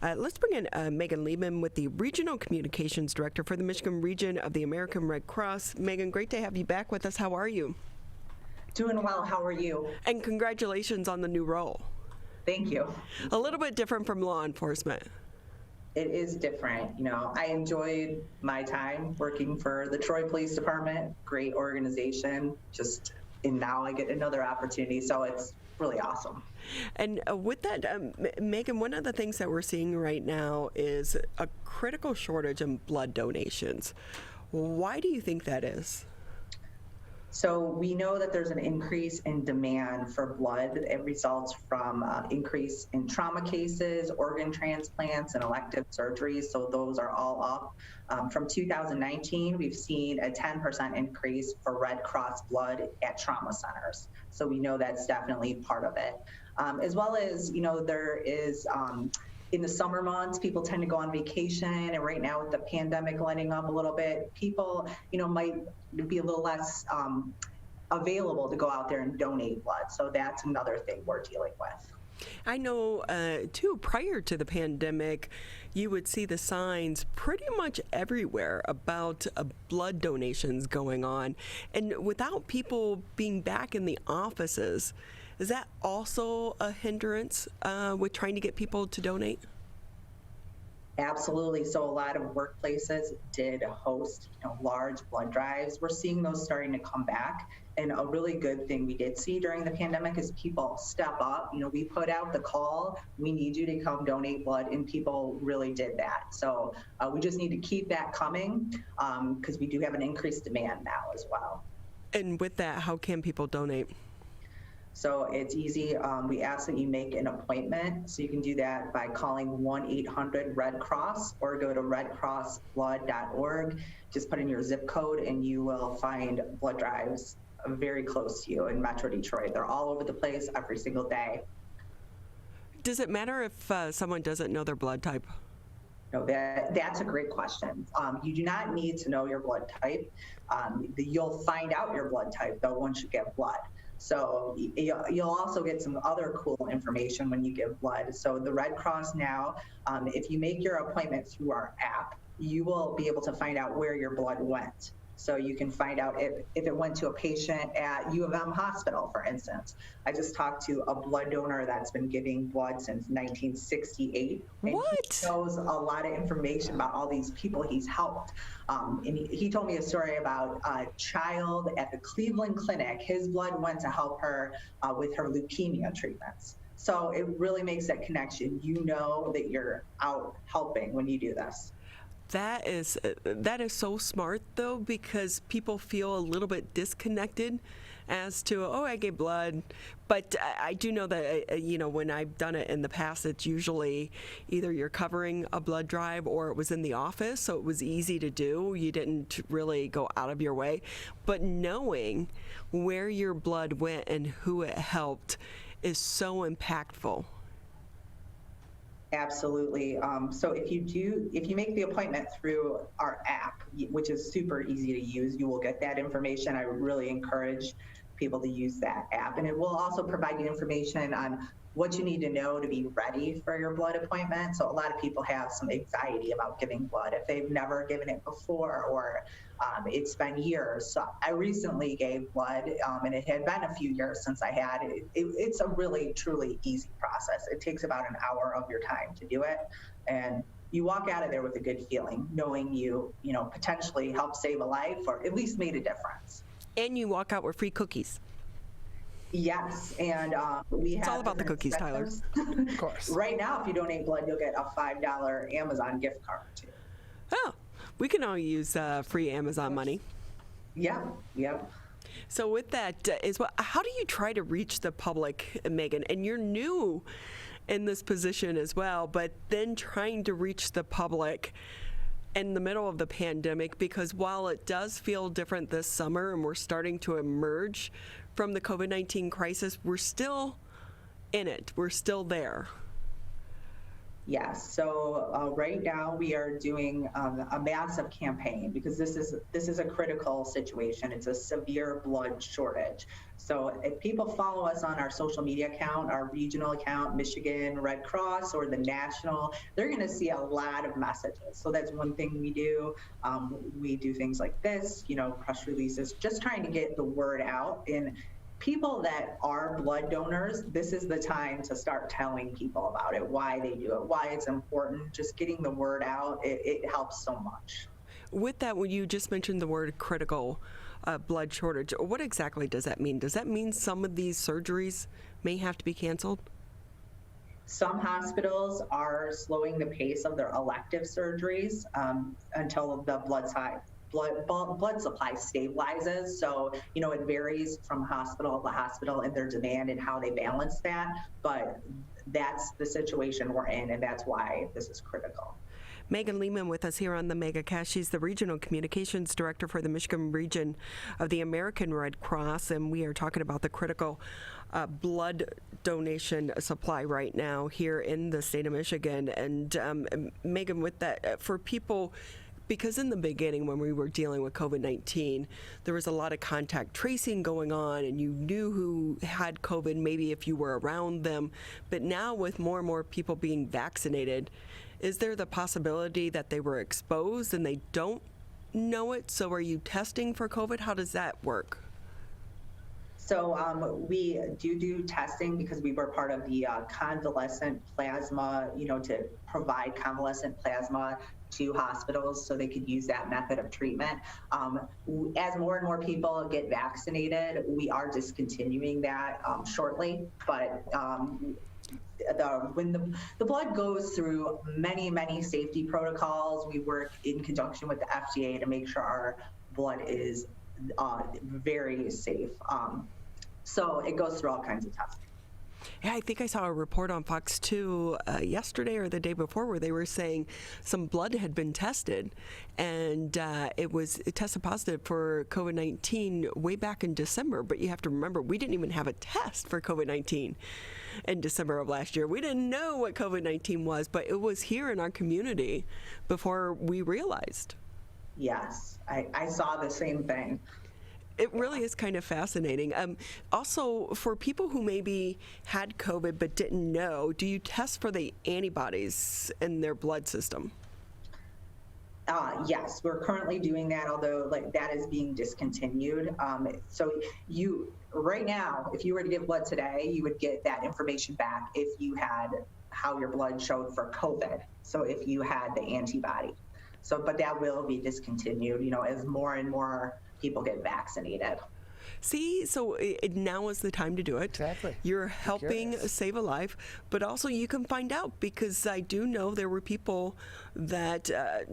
Let's bring in Meghan Lehman with the Regional Communications Director for the Michigan region of the American Red Cross. Meghan, great to have you back with us. How are you?
Doing well. How are you?
And congratulations on the new role.
Thank you.
A little bit different from law enforcement.
It is different. You know, I enjoyed my time working for the Troy Police Department, great organization, and now I get another opportunity, so it's really awesome.
And with that, Meghan, one of the things that we're seeing right now is a critical shortage in blood donations. Why do you think that is?
So we know that there's an increase in demand for blood. It results from increase in trauma cases, organ transplants, and elective surgeries. So those are all up. From 2019, we've seen a 10% increase for Red Cross blood at trauma centers. So we know that's definitely part of it. As well as, you know, there is, in the summer months, people tend to go on vacation, and right now with the pandemic letting up a little bit, people, you know, might be a little less available to go out there and donate blood. So that's another thing we're dealing with.
I know, too, prior to the pandemic, you would see the signs pretty much everywhere about blood donations going on. And without people being back in the offices, is that also a hindrance with trying to get people to donate?
Absolutely. So a lot of workplaces did host, you know, large blood drives. We're seeing those starting to come back. And a really good thing we did see during the pandemic is people step up. You know, we put out the call, we need you to come donate blood, and people really did that. So we just need to keep that coming because we do have an increased demand now as well.
And with that, how can people donate?
So it's easy. We ask that you make an appointment. So you can do that by calling 1-800-RED-CROSS or go to redcrossblood.org. Just put in your zip code and you will find blood drives very close to you in Metro Detroit. They're all over the place every single day.
Does it matter if someone doesn't know their blood type?
No, that's a great question. You do not need to know your blood type. You'll find out your blood type, though, once you get blood. So you'll also get some other cool information when you give blood. So the Red Cross now, if you make your appointment through our app, you will be able to find out where your blood went. So you can find out if it went to a patient at U of M hospital, for instance. I just talked to a blood donor that's been giving blood since 1968. And he knows a lot of information about all these people he's helped. And he told me a story about a child at the Cleveland Clinic. His blood went to help her with her leukemia treatments. So it really makes that connection. You know that you're out helping when you do this.
That is so smart, though, because people feel a little bit disconnected as to, oh, I gave blood. But I do know that, you know, when I've done it in the past, it's usually either you're covering a blood drive or it was in the office, so it was easy to do. You didn't really go out of your way. But knowing where your blood went and who it helped is so impactful.
Absolutely. So if you make the appointment through our app, which is super easy to use, you will get that information. I would really encourage people to use that app. And it will also provide you information on what you need to know to be ready for your blood appointment. So a lot of people have some anxiety about giving blood if they've never given it before, or it's been years. So I recently gave blood, and it had been a few years since I had it. It's a really, truly easy process. It takes about an hour of your time to do it. And you walk out of there with a good feeling, knowing you potentially helped save a life or at least made a difference.
And you walk out with free cookies.
Yes, and we have.
It's all about the cookies, Tyler.
Of course.
Right now, if you donate blood, you'll get a $5 Amazon gift card too.
Oh, we can all use free Amazon money.
Yep.
So with that, how do you try to reach the public, Meghan? And you're new in this position as well, but then trying to reach the public in the middle of the pandemic, because while it does feel different this summer and we're starting to emerge from the COVID-19 crisis, we're still in it. We're still there.
Yes. So right now we are doing a massive campaign because this is a critical situation. It's a severe blood shortage. So if people follow us on our social media account, our regional account, Michigan Red Cross, or the national, they're going to see a lot of messages. So that's one thing we do. We do things like this, press releases, just trying to get the word out. And people that are blood donors, this is the time to start telling people about it, why they do it, why it's important. Just getting the word out, it helps so much.
With that, when you just mentioned the word critical blood shortage, what exactly does that mean? Does that mean some of these surgeries may have to be canceled?
Some hospitals are slowing the pace of their elective surgeries until the blood supply stabilizes. So, it varies from hospital to hospital in their demand and how they balance that. But that's the situation we're in, and that's why this is critical.
Meghan Lehman with us here on the Megacast. She's the Regional Communications Director for the Michigan region of the American Red Cross, and we are talking about the critical blood donation supply right now here in the state of Michigan. And Meghan, with that, for people, because in the beginning when we were dealing with COVID-19, there was a lot of contact tracing going on, and you knew who had COVID maybe if you were around them. But now with more and more people being vaccinated, is there the possibility that they were exposed and they don't know it? So are you testing for COVID? How does that work?
So we do testing because we were part of the convalescent plasma, to provide convalescent plasma to hospitals so they could use that method of treatment. As more and more people get vaccinated, we are discontinuing that shortly. But when the blood goes through many safety protocols, we work in conjunction with the FDA to make sure our blood is very safe. So it goes through all kinds of testing.
Yeah, I think I saw a report on Fox 2 yesterday or the day before where they were saying some blood had been tested, and it tested positive for COVID-19 way back in December. But you have to remember, we didn't even have a test for COVID-19 in December of last year. We didn't know what COVID-19 was, but it was here in our community before we realized.
Yes, I saw the same thing.
It really is kind of fascinating. Also, for people who maybe had COVID but didn't know, do you test for the antibodies in their blood system?
Yes, we're currently doing that, although that is being discontinued. So right now, if you were to give blood today, you would get that information back if you had how your blood showed for COVID. So if you had the antibody. But that will be discontinued, as more and more people get vaccinated.
See, so now is the time to do it.
Exactly.
You're helping save a life, but also you can find out, because I do know there were people that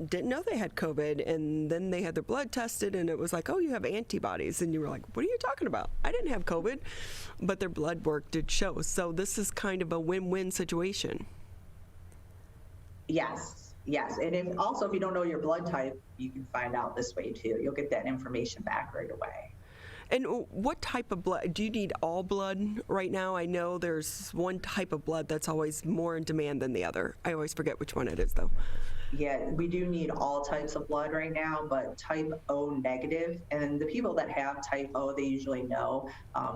didn't know they had COVID, and then they had their blood tested, and it was like, oh, you have antibodies. And you were like, what are you talking about? I didn't have COVID, but their blood work did show. So this is kind of a win-win situation.
Yes. And if you don't know your blood type, you can find out this way too. You'll get that information back right away.
And what type of blood? Do you need all blood right now? I know there's one type of blood that's always more in demand than the other. I always forget which one it is, though.
Yeah, we do need all types of blood right now, but type O negative, and the people that have type O, they usually know.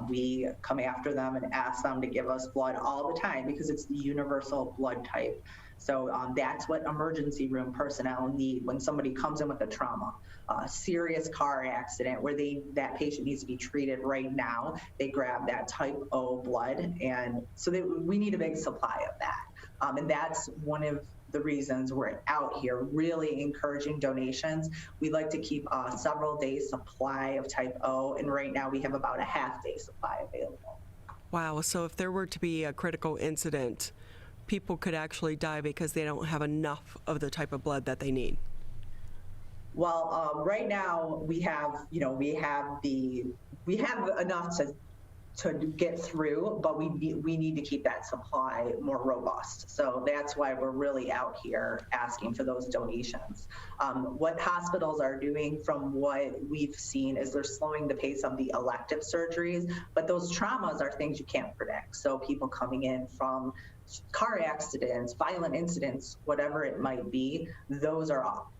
We come after them and ask them to give us blood all the time because it's the universal blood type. So that's what emergency room personnel need when somebody comes in with a trauma, a serious car accident where that patient needs to be treated right now. They grab that type O blood, and so we need a big supply of that. And that's one of the reasons we're out here really encouraging donations. We like to keep a several days supply of type O, and right now we have about a half-day supply available.
Wow, so if there were to be a critical incident, people could actually die because they don't have enough of the type of blood that they need.
Well, right now we have enough to get through, but we need to keep that supply more robust. So that's why we're really out here asking for those donations. What hospitals are doing, from what we've seen, is they're slowing the pace of the elective surgeries, but those traumas are things you can't predict. So people coming in from car accidents, violent incidents, whatever it might be, those are up.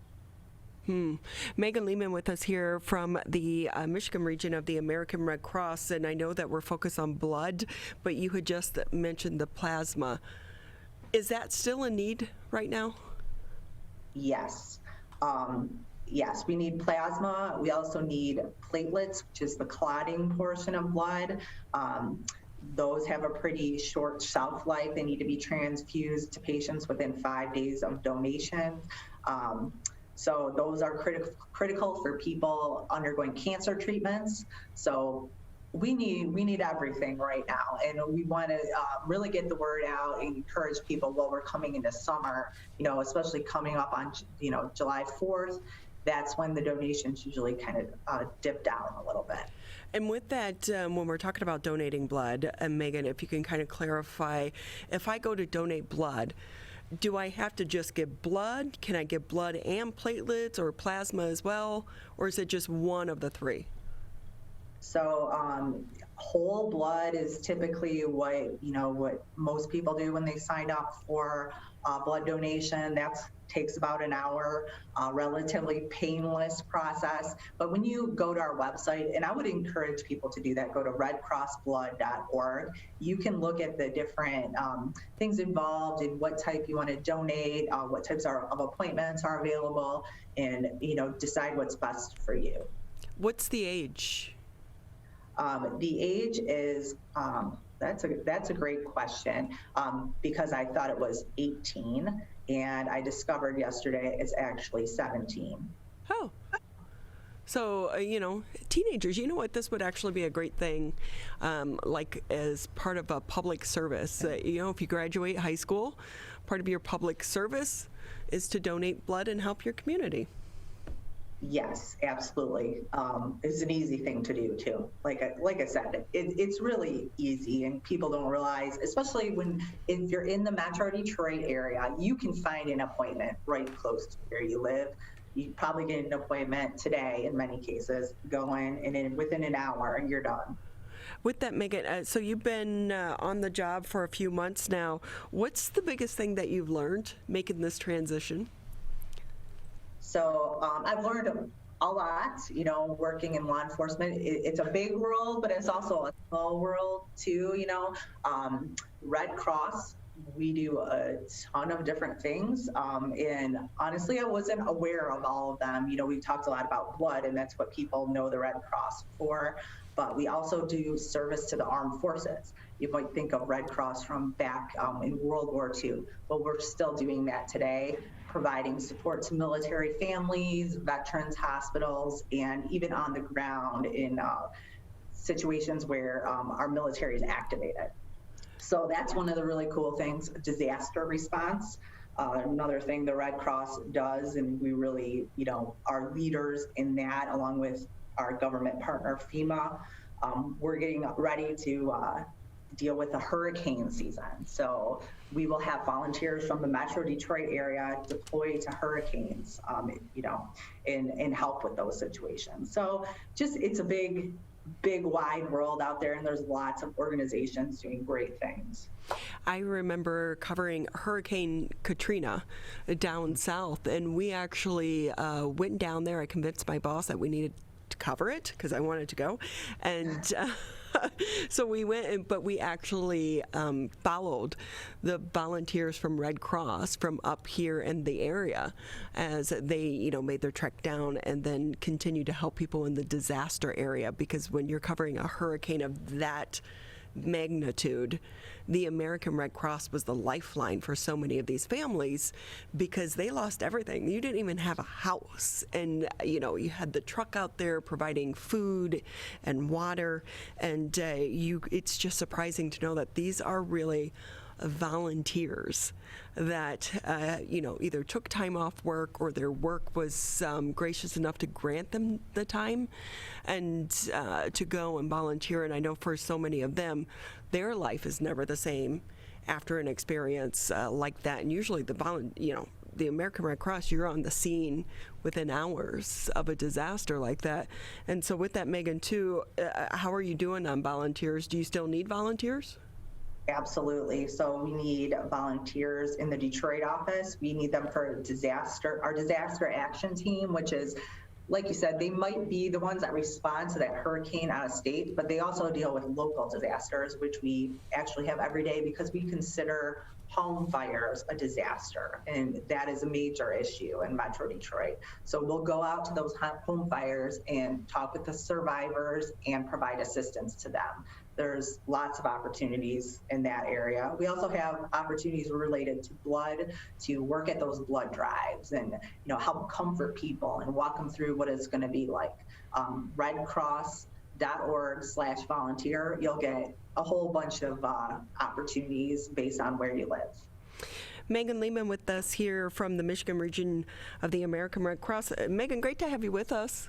Meghan Lehman with us here from the Michigan region of the American Red Cross, and I know that we're focused on blood, but you had just mentioned the plasma. Is that still a need right now?
Yes. Yes, we need plasma. We also need platelets, which is the clotting portion of blood. Those have a pretty short shelf life. They need to be transfused to patients within 5 days of donation. So those are critical for people undergoing cancer treatments. So we need everything right now, and we want to really get the word out and encourage people while we're coming into summer. Especially coming up on July 4th. That's when the donations usually kind of dip down a little bit.
And with that, when we're talking about donating blood, Meghan, if you can kind of clarify, if I go to donate blood, do I have to just give blood? Can I give blood and platelets or plasma as well? Or is it just one of the three?
So whole blood is typically what most people do when they sign up for blood donation. That takes about an hour, relatively painless process. But when you go to our website, and I would encourage people to do that, go to redcrossblood.org. You can look at the different things involved and what type you want to donate, what types of appointments are available, and decide what's best for you.
What's the age?
The age is, that's a great question, because I thought it was 18, and I discovered yesterday it's actually 17.
Oh. So, teenagers, you know what, this would actually be a great thing, like as part of a public service. If you graduate high school, part of your public service is to donate blood and help your community.
Yes, absolutely. It's an easy thing to do too. Like I said, it's really easy, and people don't realize, especially if you're in the Metro Detroit area, you can find an appointment right close to where you live. You probably get an appointment today in many cases, go in, and then within an hour you're done.
With that, Meghan, so you've been on the job for a few months now. What's the biggest thing that you've learned making this transition?
So I've learned a lot, working in law enforcement. It's a big world, but it's also a small world too, Red Cross, we do a ton of different things. And honestly, I wasn't aware of all of them. We talked a lot about blood, and that's what people know the Red Cross for. But we also do service to the armed forces. You might think of Red Cross from back in World War II, but we're still doing that today, providing support to military families, veterans, hospitals, and even on the ground in situations where our military is activated. So that's one of the really cool things, disaster response. Another thing the Red Cross does, and we really, are leaders in that, along with our government partner, FEMA. We're getting ready to deal with the hurricane season. So we will have volunteers from the Metro Detroit area deployed to hurricanes, and help with those situations. So it's a big big wide world out there, and there's lots of organizations doing great things.
I remember covering Hurricane Katrina down south, and we actually went down there. I convinced my boss that we needed to cover it because I wanted to go, and so we went, but we actually followed the volunteers from Red Cross from up here in the area as they, made their trek down and then continued to help people in the disaster area, because when you're covering a hurricane of that magnitude, the American Red Cross was the lifeline for so many of these families because they lost everything. You didn't even have a house, and you had the truck out there providing food and water, and it's just surprising to know that these are really volunteers that either took time off work or their work was gracious enough to grant them the time and to go and volunteer. And I know for so many of them, their life is never the same after an experience like that. And usually the American Red Cross, you're on the scene within hours of a disaster like that. And so with that, Meghan, too, how are you doing on volunteers? Do you still need volunteers?
Absolutely. So we need volunteers in the Detroit office. We need them for our disaster action team, which is, like you said, they might be the ones that respond to that hurricane out of state, but they also deal with local disasters, which we actually have every day because we consider home fires a disaster, and that is a major issue in Metro Detroit. So we'll go out to those home fires and talk with the survivors and provide assistance to them. There's lots of opportunities in that area. We also have opportunities related to blood, to work at those blood drives and help comfort people and walk them through what it's going to be like. redcross.org/volunteer, you'll get a whole bunch of opportunities based on where you live.
Meghan Lehman with us here from the Michigan region of the American Red Cross. Meghan, great to have you with us.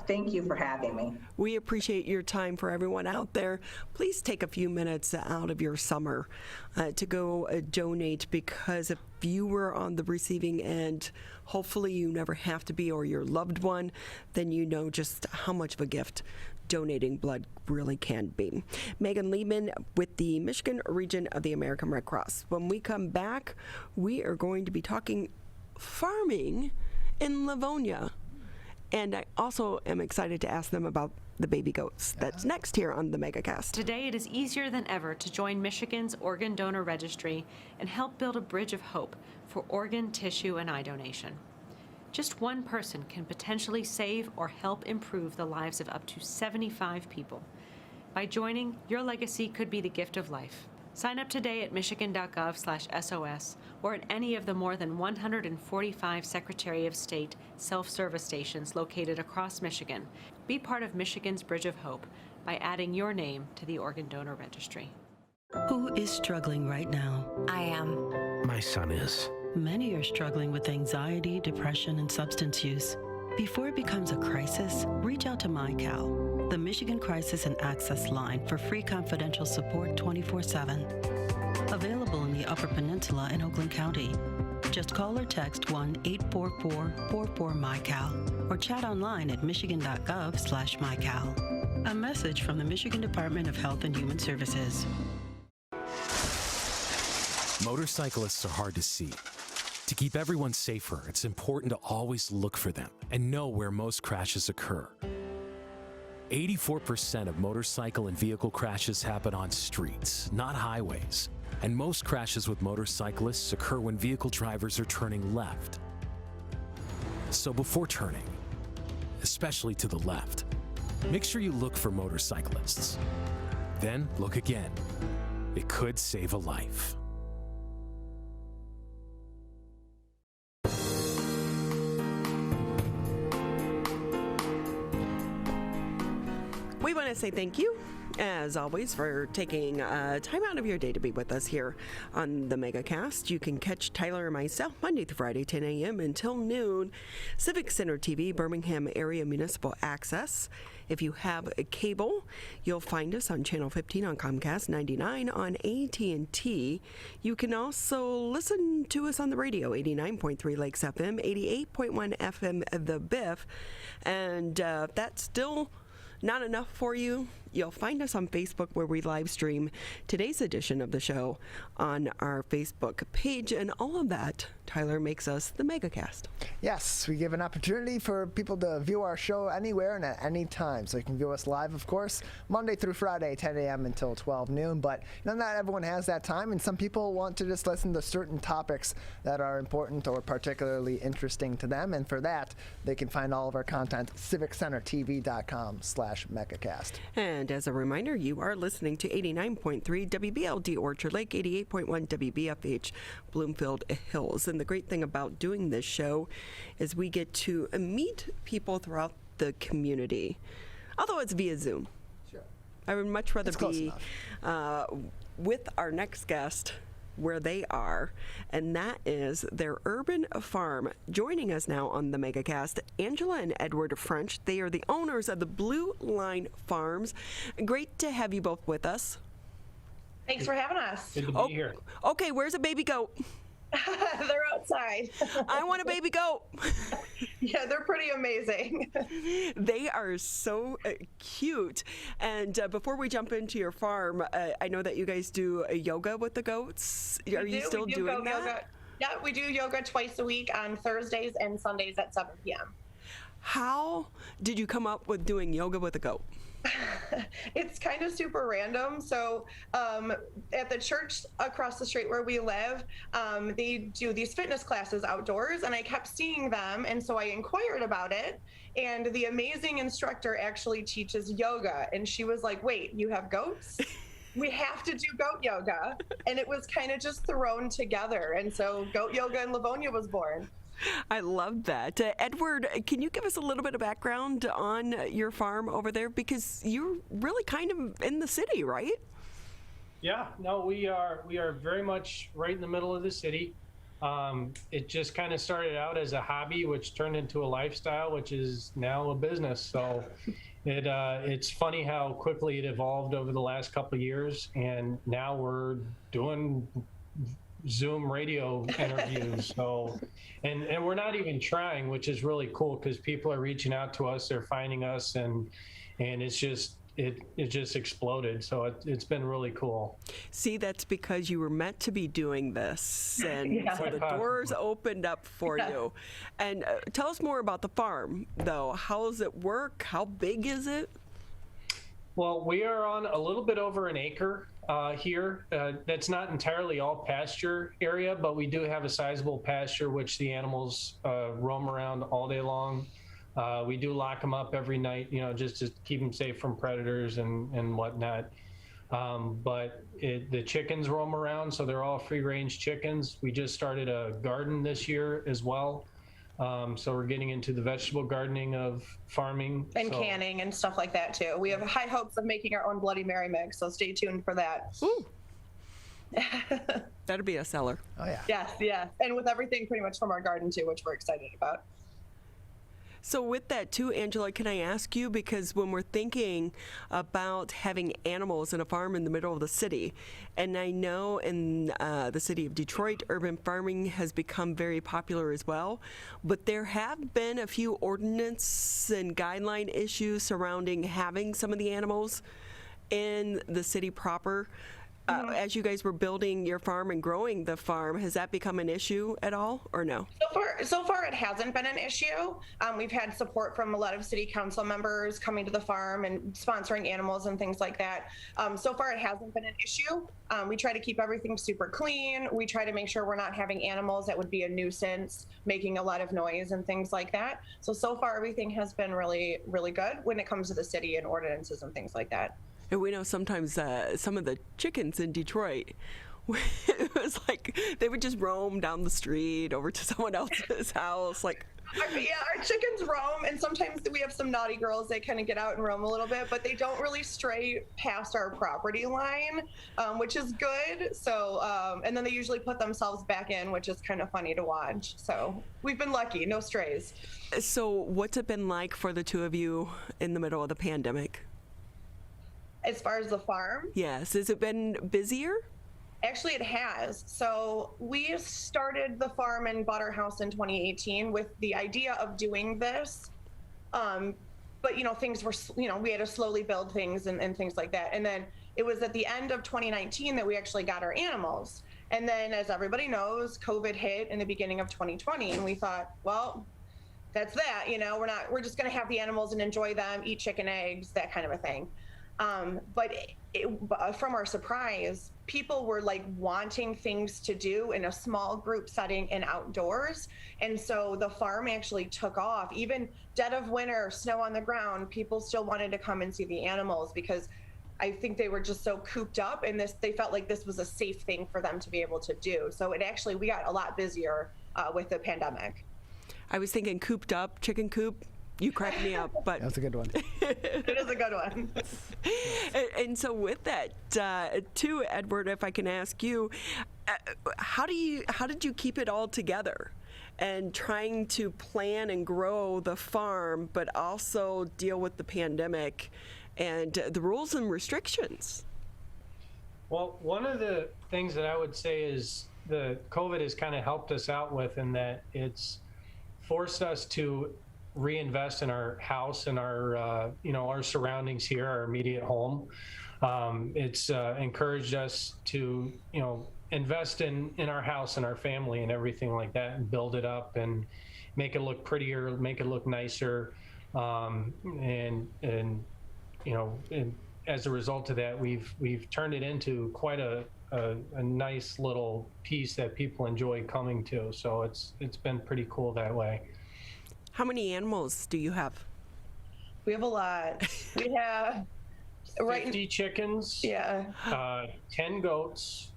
Thank you for having me.
We appreciate your time. For everyone out there, please take a few minutes out of your summer to go donate, because if you were on the receiving end, hopefully you never have to be, or your loved one, then you know just how much of a gift donating blood really can be. Meghan Lehman with the Michigan region of the American Red Cross. When we come back, we are going to be talking farming in Livonia. And I also am excited to ask them about the baby goats. That's next here on the Megacast.
Today, it is easier than ever to join Michigan's Organ Donor Registry and help build a bridge of hope for organ, tissue, and eye donation. Just one person can potentially save or help improve the lives of up to 75 people. By joining, your legacy could be the gift of life. Sign up today at michigan.gov/SOS or at any of the more than 145 Secretary of State self-service stations located across Michigan. Be part of Michigan's Bridge of Hope by adding your name to the Organ Donor Registry.
Who is struggling right now?
I am.
My son is.
Many are struggling with anxiety, depression, and substance use. Before it becomes a crisis, reach out to MyCal, the Michigan Crisis and Access Line, for free confidential support 24/7. Available in the Upper Peninsula and Oakland County. Just call or text 1-844-44-MyCal or chat online at michigan.gov/MyCal. A message from the Michigan Department of Health and Human Services.
Motorcyclists are hard to see. To keep everyone safer, it's important to always look for them and know where most crashes occur. 84% of motorcycle and vehicle crashes happen on streets, not highways. And most crashes with motorcyclists occur when vehicle drivers are turning left. So before turning, especially to the left, make sure you look for motorcyclists. Then look again. It could save a life.
We want to say thank you, as always, for taking time out of your day to be with us here on the Megacast. You can catch Tyler and myself Monday through Friday, 10 a.m. until noon. Civic Center TV, Birmingham Area Municipal Access. If you have a cable, you'll find us on Channel 15 on Comcast, 99 on AT&T. You can also listen to us on the radio, 89.3 Lakes FM, 88.1 FM The Biff. And that's still not enough for you, you'll find us on Facebook where we live stream today's edition of the show on our Facebook page. And all of that, Tyler, makes us the Megacast.
Yes, we give an opportunity for people to view our show anywhere and at any time. So you can view us live, of course, Monday through Friday, 10 a.m. until 12 noon. But not everyone has that time, and some people want to just listen to certain topics that are important or particularly interesting to them. And for that, they can find all of our content at civiccentertv.com/Megacast.
And as a reminder, you are listening to 89.3 WBLD Orchard Lake, 88.1 WBFH Bloomfield Hills. And the great thing about doing this show is we get to meet people throughout the community, although it's via Zoom.
Sure.
I would much rather be with our next guest where they are, and that is their urban farm. Joining us now on the Megacast, Angela and Edward French. They are the owners of the Blue Line Farms. Great to have you both with us.
Thanks for having us.
Good to be here.
Okay, where's a baby goat?
They're outside.
I want a baby goat.
Yeah, they're pretty amazing.
They are so cute. And before we jump into your farm, I know that you guys do yoga with the goats. Are you still doing that?
Yoga. Yeah, we do yoga twice a week on Thursdays and Sundays at 7 p.m.
How did you come up with doing yoga with a goat?
It's kind of super random. So at the church across the street where we live, they do these fitness classes outdoors, and I kept seeing them, and so I inquired about it. And the amazing instructor actually teaches yoga, and she was like, "Wait, you have goats? We have to do goat yoga." And it was kind of just thrown together, and so Goat Yoga in Livonia was born.
I love that. Edward, can you give us a little bit of background on your farm over there? Because you're really kind of in the city, right?
Yeah, no, we are very much right in the middle of the city. It just kind of started out as a hobby, which turned into a lifestyle, which is now a business. So it's funny how quickly it evolved over the last couple of years, and now we're doing Zoom radio interviews. So, and we're not even trying, which is really cool because people are reaching out to us, they're finding us, and it's just, it just exploded. So it's been really cool.
See, that's because you were meant to be doing this, and so the doors opened up for you. And tell us more about the farm, though. How does it work? How big is it?
Well, we are on a little bit over an acre here. That's not entirely all pasture area, but we do have a sizable pasture which the animals roam around all day long. We do lock them up every night, just to keep them safe from predators and whatnot. But the chickens roam around, so they're all free-range chickens. We just started a garden this year as well. So we're getting into the vegetable gardening of farming.
And canning and stuff like that, too. We have high hopes of making our own Bloody Mary mix, so stay tuned for that.
Ooh. That'd be a seller.
Oh, yeah.
Yes, yeah. And with everything pretty much from our garden, too, which we're excited about.
So with that too, Angela, can I ask you, because when we're thinking about having animals in a farm in the middle of the city, and I know in the city of Detroit, urban farming has become very popular as well, but there have been a few ordinance and guideline issues surrounding having some of the animals in the city proper. As you guys were building your farm and growing the farm, has that become an issue at all, or no?
So far it hasn't been an issue. We've had support from a lot of city council members coming to the farm and sponsoring animals and things like that. So far it hasn't been an issue. We try to keep everything super clean. We try to make sure we're not having animals that would be a nuisance, making a lot of noise and things like that. So far everything has been really, really good when it comes to the city and ordinances and things like that.
And we know sometimes some of the chickens in Detroit, it was like they would just roam down the street over to someone else's house. Like,
yeah, our chickens roam, and sometimes we have some naughty girls that kind of get out and roam a little bit, but they don't really stray past our property line, which is good. So, and then they usually put themselves back in, which is kind of funny to watch. So we've been lucky, no strays.
So what's it been like for the two of you in the middle of the pandemic?
As far as the farm?
Yes. Has it been busier?
Actually, it has. So we started the farm and bought our house in 2018 with the idea of doing this. But but things were, we had to slowly build things and things like that. And then it was at the end of 2019 that we actually got our animals. And then, as everybody knows, COVID hit in the beginning of 2020, and we thought, well, that's that. We're just going to have the animals and enjoy them, eat chicken eggs, that kind of a thing. But from our surprise, people were like wanting things to do in a small group setting and outdoors. And so the farm actually took off. Even dead of winter, snow on the ground, people still wanted to come and see the animals because I think they were just so cooped up, and they felt like this was a safe thing for them to be able to do. So we got a lot busier with the pandemic.
I was thinking cooped up, chicken coop. You cracked me up, but
that's a good one.
It is a good one.
And so with that, too, Edward, if I can ask you, how did you keep it all together, and trying to plan and grow the farm, but also deal with the pandemic and the rules and restrictions?
Well, one of the things that I would say is the COVID has kind of helped us out with, in that it's forced us to reinvest in our house and our our surroundings here, our immediate home. It's encouraged us to invest in our house and our family and everything like that, and build it up and make it look prettier, make it look nicer, and as a result of that, we've turned it into quite a nice little piece that people enjoy coming to. So it's been pretty cool that way.
How many animals do you have?
We have a lot. We have
50 chickens.
Yeah.
10 goats.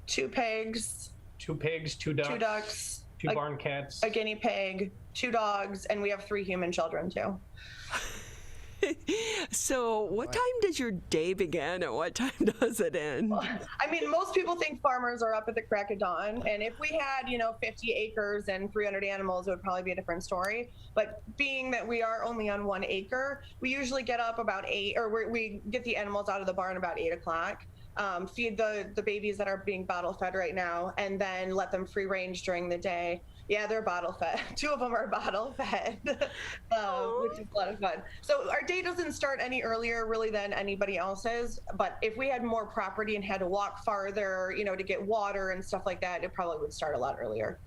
2 pigs.
2 pigs, 2 ducks.
2 ducks.
2 barn cats.
A guinea pig, 2 dogs, and we have 3 human children too.
So what time does your day begin and what time does it end?
I mean, most people think farmers are up at the crack of dawn. And if we had, 50 acres and 300 animals, it would probably be a different story. But being that we are only on 1 acre, we usually get up about 8, or we get the animals out of the barn about 8 o'clock. Feed the babies that are being bottle fed right now, and then let them free range during the day. Yeah, they're bottle fed. 2 of them are bottle fed, which is a lot of fun. So our day doesn't start any earlier really than anybody else's, but if we had more property and had to walk farther, to get water and stuff like that, it probably would start a lot earlier.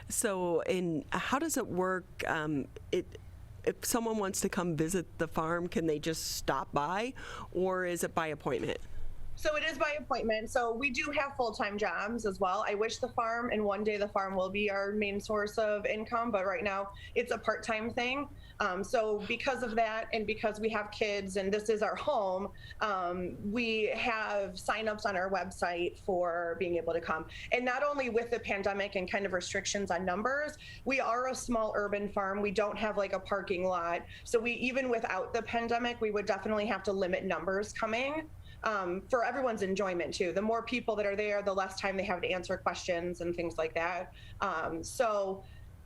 So how does it work? If someone wants to come visit the farm, can they just stop by, or is it by appointment?
So it is by appointment. So we do have full-time jobs as well. I wish the farm, and one day the farm will be our main source of income, but right now it's a part-time thing. So because of that, and because we have kids and this is our home, we have signups on our website for being able to come. And not only with the pandemic and kind of restrictions on numbers, we are a small urban farm. We don't have like a parking lot. So even without the pandemic, we would definitely have to limit numbers coming. For everyone's enjoyment too. The more people that are there, the less time they have to answer questions and things like that. So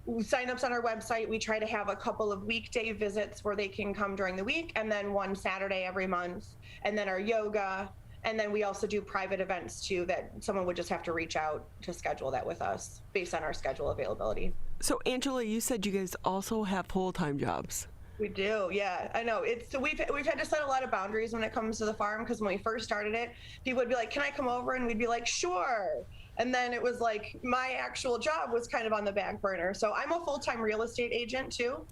signups on our website, we try to have a couple of weekday visits where they can come during the week, and then 1 Saturday every month, and then our yoga. And then we also do private events too, that someone would just have to reach out to schedule that with us based on our schedule availability.
So Angela, you said you guys also have full-time jobs.
We do, yeah. I know. So we've had to set a lot of boundaries when it comes to the farm, because when we first started it, people would be like, "Can I come over?" And we'd be like, "Sure." And then it was like my actual job was kind of on the back burner. So I'm a full-time real estate agent too.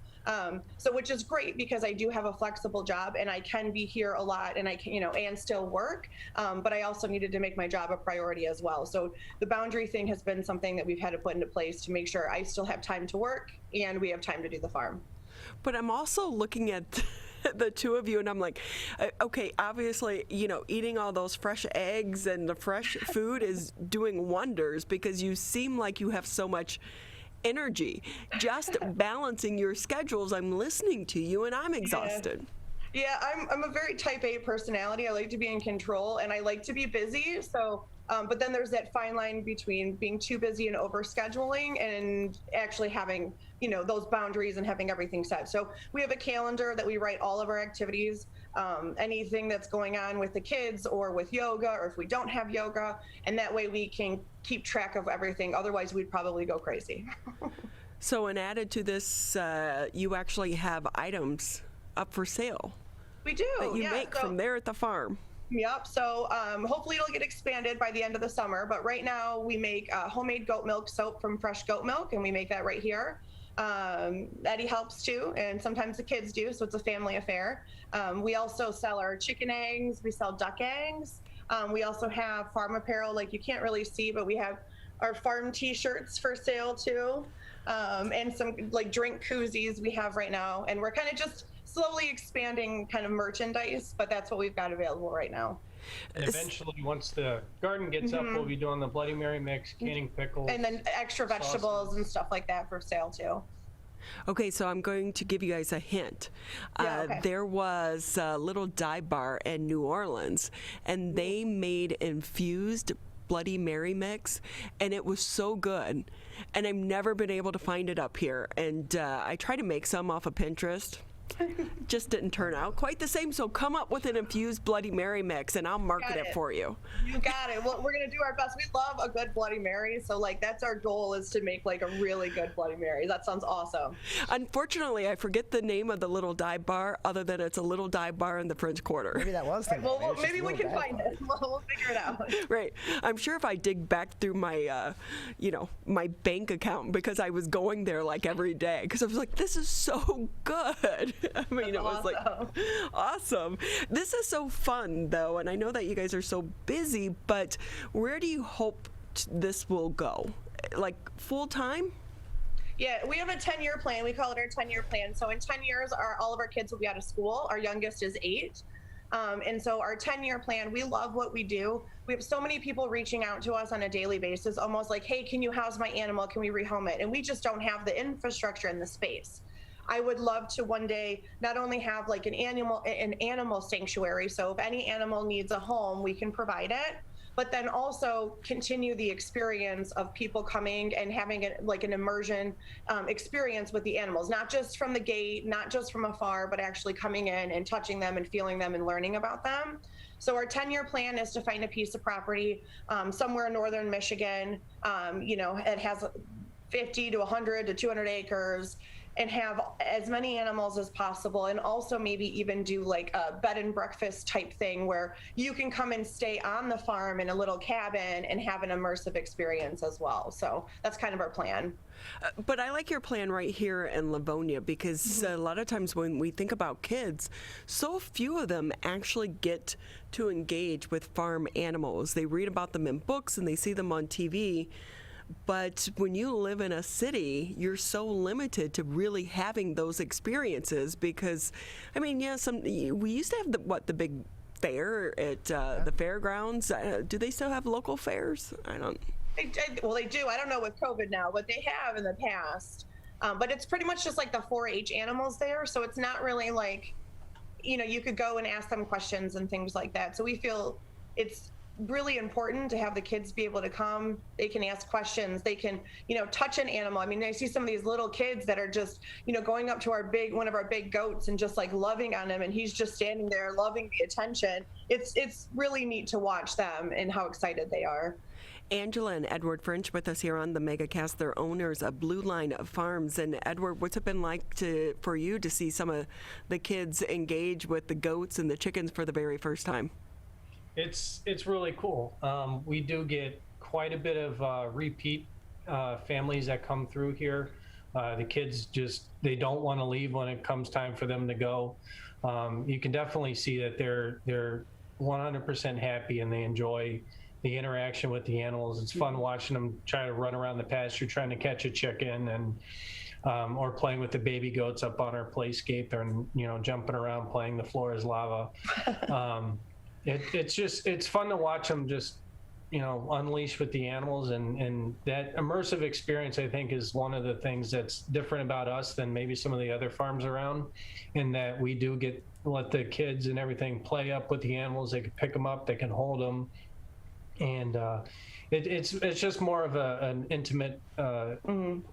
So which is great because I do have a flexible job and I can be here a lot and I can, and still work. But I also needed to make my job a priority as well. So the boundary thing has been something that we've had to put into place to make sure I still have time to work and we have time to do the farm.
But I'm also looking at the 2 of you and I'm like, okay, obviously, eating all those fresh eggs and the fresh food is doing wonders because you seem like you have so much energy. Just balancing your schedules, I'm listening to you and I'm exhausted.
Yeah, I'm a very type A personality. I like to be in control and I like to be busy. So, but then there's that fine line between being too busy and overscheduling and actually having, those boundaries and having everything set. So we have a calendar that we write all of our activities, anything that's going on with the kids or with yoga, or if we don't have yoga, and that way we can keep track of everything. Otherwise, we'd probably go crazy.
So, and added to this, you actually have items up for sale.
We do.
That you make from there at the farm.
Yep. So hopefully it'll get expanded by the end of the summer. But right now we make homemade goat milk soap from fresh goat milk, and we make that right here. Eddie helps too, and sometimes the kids do, so it's a family affair. We also sell our chicken eggs. We sell duck eggs. We also have farm apparel, like you can't really see, but we have our farm T-shirts for sale too, and some like drink koozies we have right now. And we're kind of just slowly expanding kind of merchandise, but that's what we've got available right now.
And eventually, once the garden gets up, we'll be doing the Bloody Mary mix, canning pickles.
And then extra vegetables and stuff like that for sale too.
Okay, so I'm going to give you guys a hint. There was a little dive bar in New Orleans, and they made infused Bloody Mary mix, and it was so good. And I've never been able to find it up here. And I tried to make some off of Pinterest. Just didn't turn out quite the same. So come up with an infused Bloody Mary mix, and I'll market it for you.
You got it. Well, we're gonna do our best. We love a good Bloody Mary, so like that's our goal, is to make like a really good Bloody Mary. That sounds awesome.
Unfortunately, I forget the name of the little dive bar, other than it's a little dive bar in the French Quarter.
Maybe that was the name.
Well, maybe we can find it. We'll figure it out.
Right. I'm sure if I dig back through my, my bank account, because I was going there like every day, because I was like, this is so good. I mean, it was like awesome. This is so fun, though, and I know that you guys are so busy, but where do you hope this will go? Like full time?
Yeah, we have a 10-year plan. We call it our 10-year plan. So in 10 years, all of our kids will be out of school. Our youngest is 8. And so our 10-year plan, we love what we do. We have so many people reaching out to us on a daily basis, almost like, hey, can you house my animal? Can we rehome it? And we just don't have the infrastructure and the space. I would love to one day not only have like an animal sanctuary, so if any animal needs a home, we can provide it, but then also continue the experience of people coming and having an immersion experience with the animals, not just from the gate, not just from afar, but actually coming in and touching them and feeling them and learning about them. So our 10-year plan is to find a piece of property somewhere in northern Michigan. It has 50 to 100 to 200 acres, and have as many animals as possible, and also maybe even do like a bed and breakfast type thing where you can come and stay on the farm in a little cabin and have an immersive experience as well. So that's kind of our plan.
But I like your plan right here in Livonia, because a lot of times when we think about kids, so few of them actually get to engage with farm animals. They read about them in books and they see them on TV. But when you live in a city, you're so limited to really having those experiences, because, I mean, we used to have the big fair at the fairgrounds. Do they still have local fairs?
Well, they do. I don't know with COVID now, but they have in the past. But it's pretty much just like the 4-H animals there. So it's not really like, you could go and ask them questions and things like that. So we feel it's really important to have the kids be able to come. They can ask questions. They can, touch an animal. I mean, I see some of these little kids that are just, going up to one of our big goats and just like loving on him, and he's just standing there loving the attention. It's really neat to watch them and how excited they are.
Angela and Edward French with us here on the Megacast. They're owners of Blue Line Farms. And Edward, what's it been like for you to see some of the kids engage with the goats and the chickens for the very first time?
It's really cool. We do get quite a bit of repeat families that come through here. The kids they don't want to leave when it comes time for them to go. You can definitely see that they're 100% happy, and they enjoy the interaction with the animals. It's fun watching them try to run around the pasture trying to catch a chicken, and or playing with the baby goats up on our playscape, and jumping around playing The Floor is Lava. It's fun to watch them just unleash with the animals, and that immersive experience, I think, is one of the things that's different about us than maybe some of the other farms around, in that we do let the kids and everything play up with the animals. They can pick them up, they can hold them, and it's just more of an intimate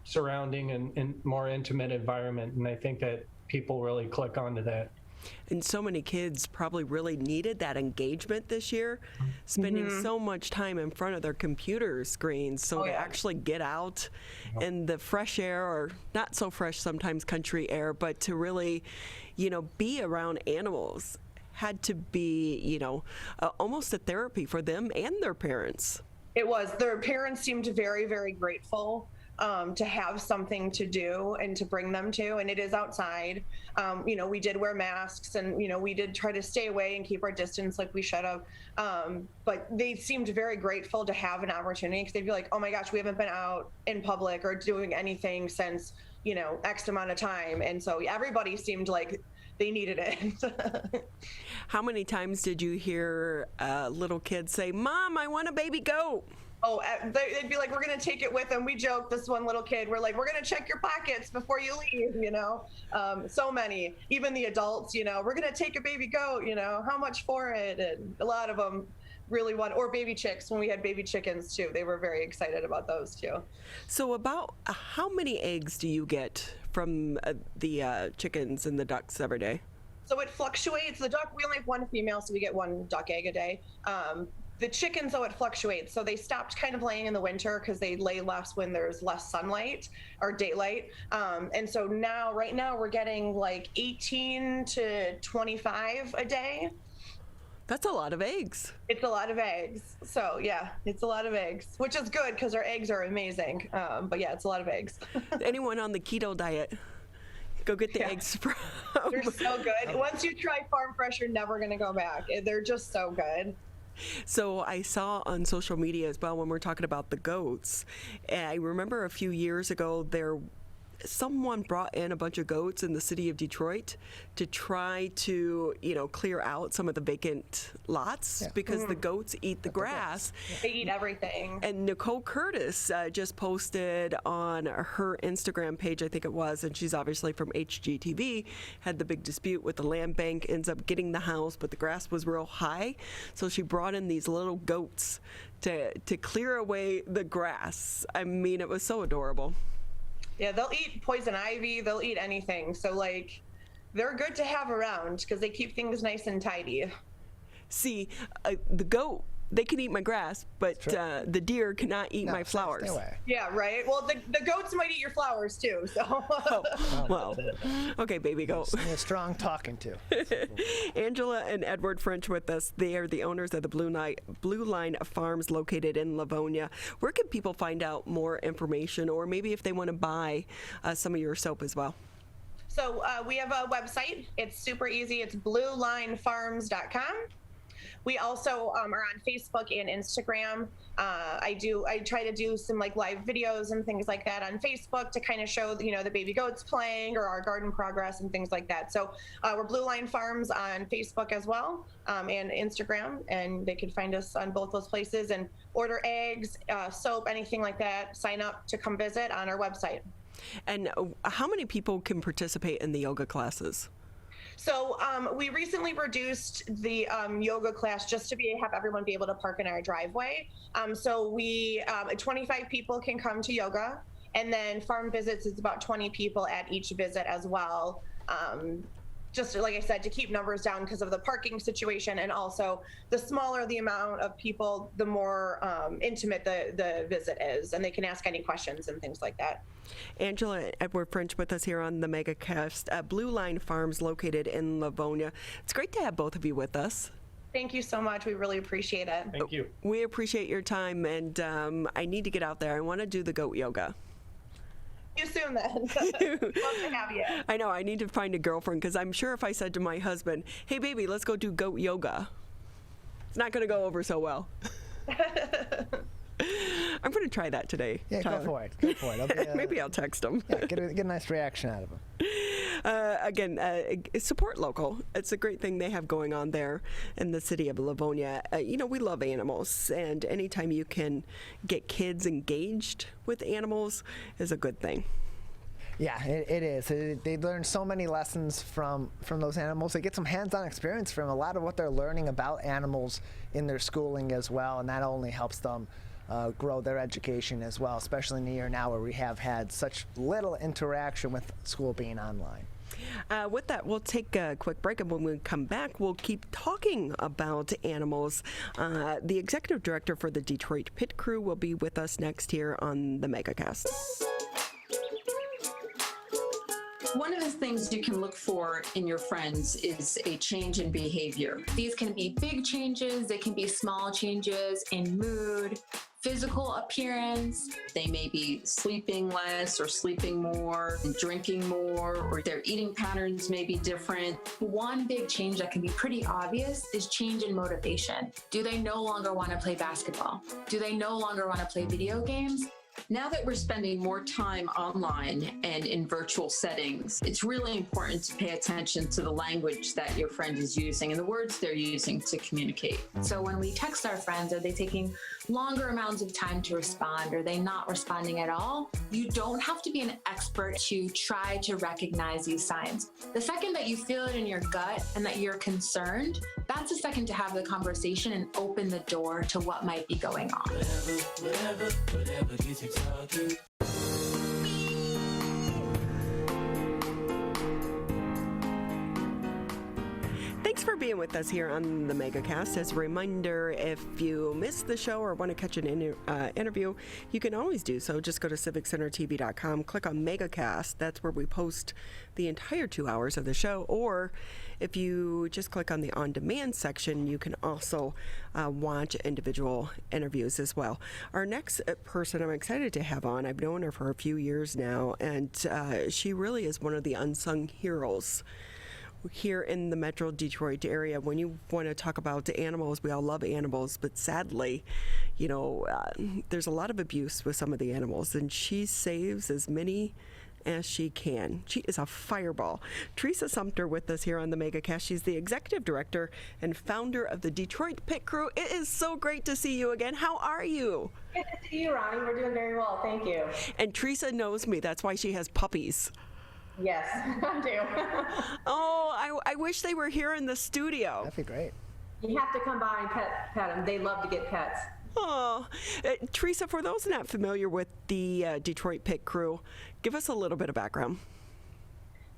surrounding and more intimate environment, and I think that people really click onto that.
And so many kids probably really needed that engagement this year, spending so much time in front of their computer screens. So to actually get out in the fresh air, or not so fresh sometimes, country air, but to really, be around animals had to be, almost a therapy for them and their parents.
It was. Their parents seemed very, very grateful to have something to do and to bring them to, and it is outside. We did wear masks, and we did try to stay away and keep our distance like we should have. But they seemed very grateful to have an opportunity, because they'd be like, "Oh my gosh, we haven't been out in public or doing anything since X amount of time," and so everybody seemed like they needed it.
How many times did you hear little kids say, "Mom, I want a baby goat"?
Oh, they'd be like, "We're going to take it with them." We joked, this one little kid, we're like, "We're going to check your pockets before you leave," so many, even the adults, "We're going to take a baby goat, how much for it?" And a lot of them really want, or baby chicks. When we had baby chickens too, they were very excited about those too.
So about how many eggs do you get from the chickens and the ducks every day?
So it fluctuates. The duck, we only have one female, so we get one duck egg a day. The chickens, though, it fluctuates. So they stopped kind of laying in the winter because they lay less when there's less sunlight or daylight. And so right now we're getting like 18 to 25 a day.
That's a lot of eggs.
It's a lot of eggs. So yeah, it's a lot of eggs, which is good because our eggs are amazing. But yeah, it's a lot of eggs.
Anyone on the keto diet, go get the eggs from.
They're so good. Once you try farm fresh, you're never going to go back. They're just so good.
So I saw on social media as well, when we're talking about the goats, I remember a few years ago someone brought in a bunch of goats in the city of Detroit to try to, clear out some of the vacant lots because the goats eat the grass.
They eat everything.
And Nicole Curtis just posted on her Instagram page, I think it was, and she's obviously from HGTV, had the big dispute with the land bank, ends up getting the house, but the grass was real high. So she brought in these little goats to clear away the grass. I mean, it was so adorable.
Yeah, they'll eat poison ivy. They'll eat anything. So, they're good to have around because they keep things nice and tidy.
See, the goat, they can eat my grass, but the deer cannot eat my flowers.
Stay away.
Yeah, right. Well, the goats might eat your flowers too. So.
Well, okay, baby goat.
A strong talking to.
Angela and Edward French with us. They are the owners of the Blue Line Farms located in Livonia. Where can people find out more information, or maybe if they want to buy some of your soap as well?
So we have a website. It's super easy. It's bluelinefarms.com. We also are on Facebook and Instagram. I try to do some live videos and things like that on Facebook to kind of show the baby goats playing or our garden progress and things like that. So we're Blue Line Farms on Facebook as well, and Instagram, and they can find us on both those places and order eggs, soap, anything like that. Sign up to come visit on our website.
And how many people can participate in the yoga classes?
So we recently reduced the yoga class just to have everyone be able to park in our driveway. So 25 people can come to yoga, and then farm visits is about 20 people at each visit as well. Just like I said, to keep numbers down because of the parking situation, and also the smaller the amount of people, the more intimate the visit is, and they can ask any questions and things like that.
Angela and Edward French with us here on the Megacast at Blue Line Farms located in Livonia. It's great to have both of you with us.
Thank you so much. We really appreciate it.
Thank you.
We appreciate your time, and I need to get out there. I want to do the goat yoga.
See you soon then. Love to have you.
I know. I need to find a girlfriend, because I'm sure if I said to my husband, "Hey, baby, let's go do goat yoga," it's not going to go over so well. I'm going to try that today.
Yeah,
Tyler.
go for it. Go for it.
Maybe I'll text him.
Yeah, get a nice reaction out of him.
Again, support local. It's a great thing they have going on there in the city of Livonia. We love animals, and anytime you can get kids engaged with animals is a good thing.
Yeah, it is. They learn so many lessons from those animals. They get some hands-on experience from a lot of what they're learning about animals in their schooling as well, and that only helps them grow their education as well, especially in a year now where we have had such little interaction with school being online.
With that, we'll take a quick break, and when we come back, we'll keep talking about animals. The executive director for the Detroit Pit Crew will be with us next here on the Megacast.
One of the things you can look for in your friends is a change in behavior. These can be big changes, they can be small changes in mood, physical appearance. They may be sleeping less or sleeping more, drinking more, or their eating patterns may be different. One big change that can be pretty obvious is change in motivation. Do they no longer want to play basketball? Do they no longer want to play video games? Now that we're spending more time online and in virtual settings, it's really important to pay attention to the language that your friend is using and the words they're using to communicate.
So when we text our friends, are they taking longer amounts of time to respond? Are they not responding at all? You don't have to be an expert to try to recognize these signs. The second that you feel it in your gut and that you're concerned, that's the second to have the conversation and open the door to what might be going on.
Whatever gets you talking.
Thanks for being with us here on the Megacast. As a reminder, if you missed the show or want to catch an interview, you can always do so. Just go to civiccentertv.com, click on Megacast. That's where we post the entire 2 hours of the show. Or if you just click on the on-demand section, you can also watch individual interviews as well. Our next person I'm excited to have on, I've known her for a few years now, and she really is one of the unsung heroes here in the Metro Detroit area. When you want to talk about animals, we all love animals, but sadly, you know, there's a lot of abuse with some of the animals, and she saves as many as she can. She is a fireball. Theresa Sumpter with us here on the Megacast. She's the executive director and founder of the Detroit Pit Crew. It is so great to see you again. How are you?
Good to see you, Ronnie. We're doing very well. Thank you.
And Theresa knows me. That's why she has puppies.
Yes, I do.
Oh, I wish they were here in the studio.
That'd be great.
You have to come by and pet them. They love to get pets.
Oh, Theresa, for those not familiar with the Detroit Pit Crew, give us a little bit of background.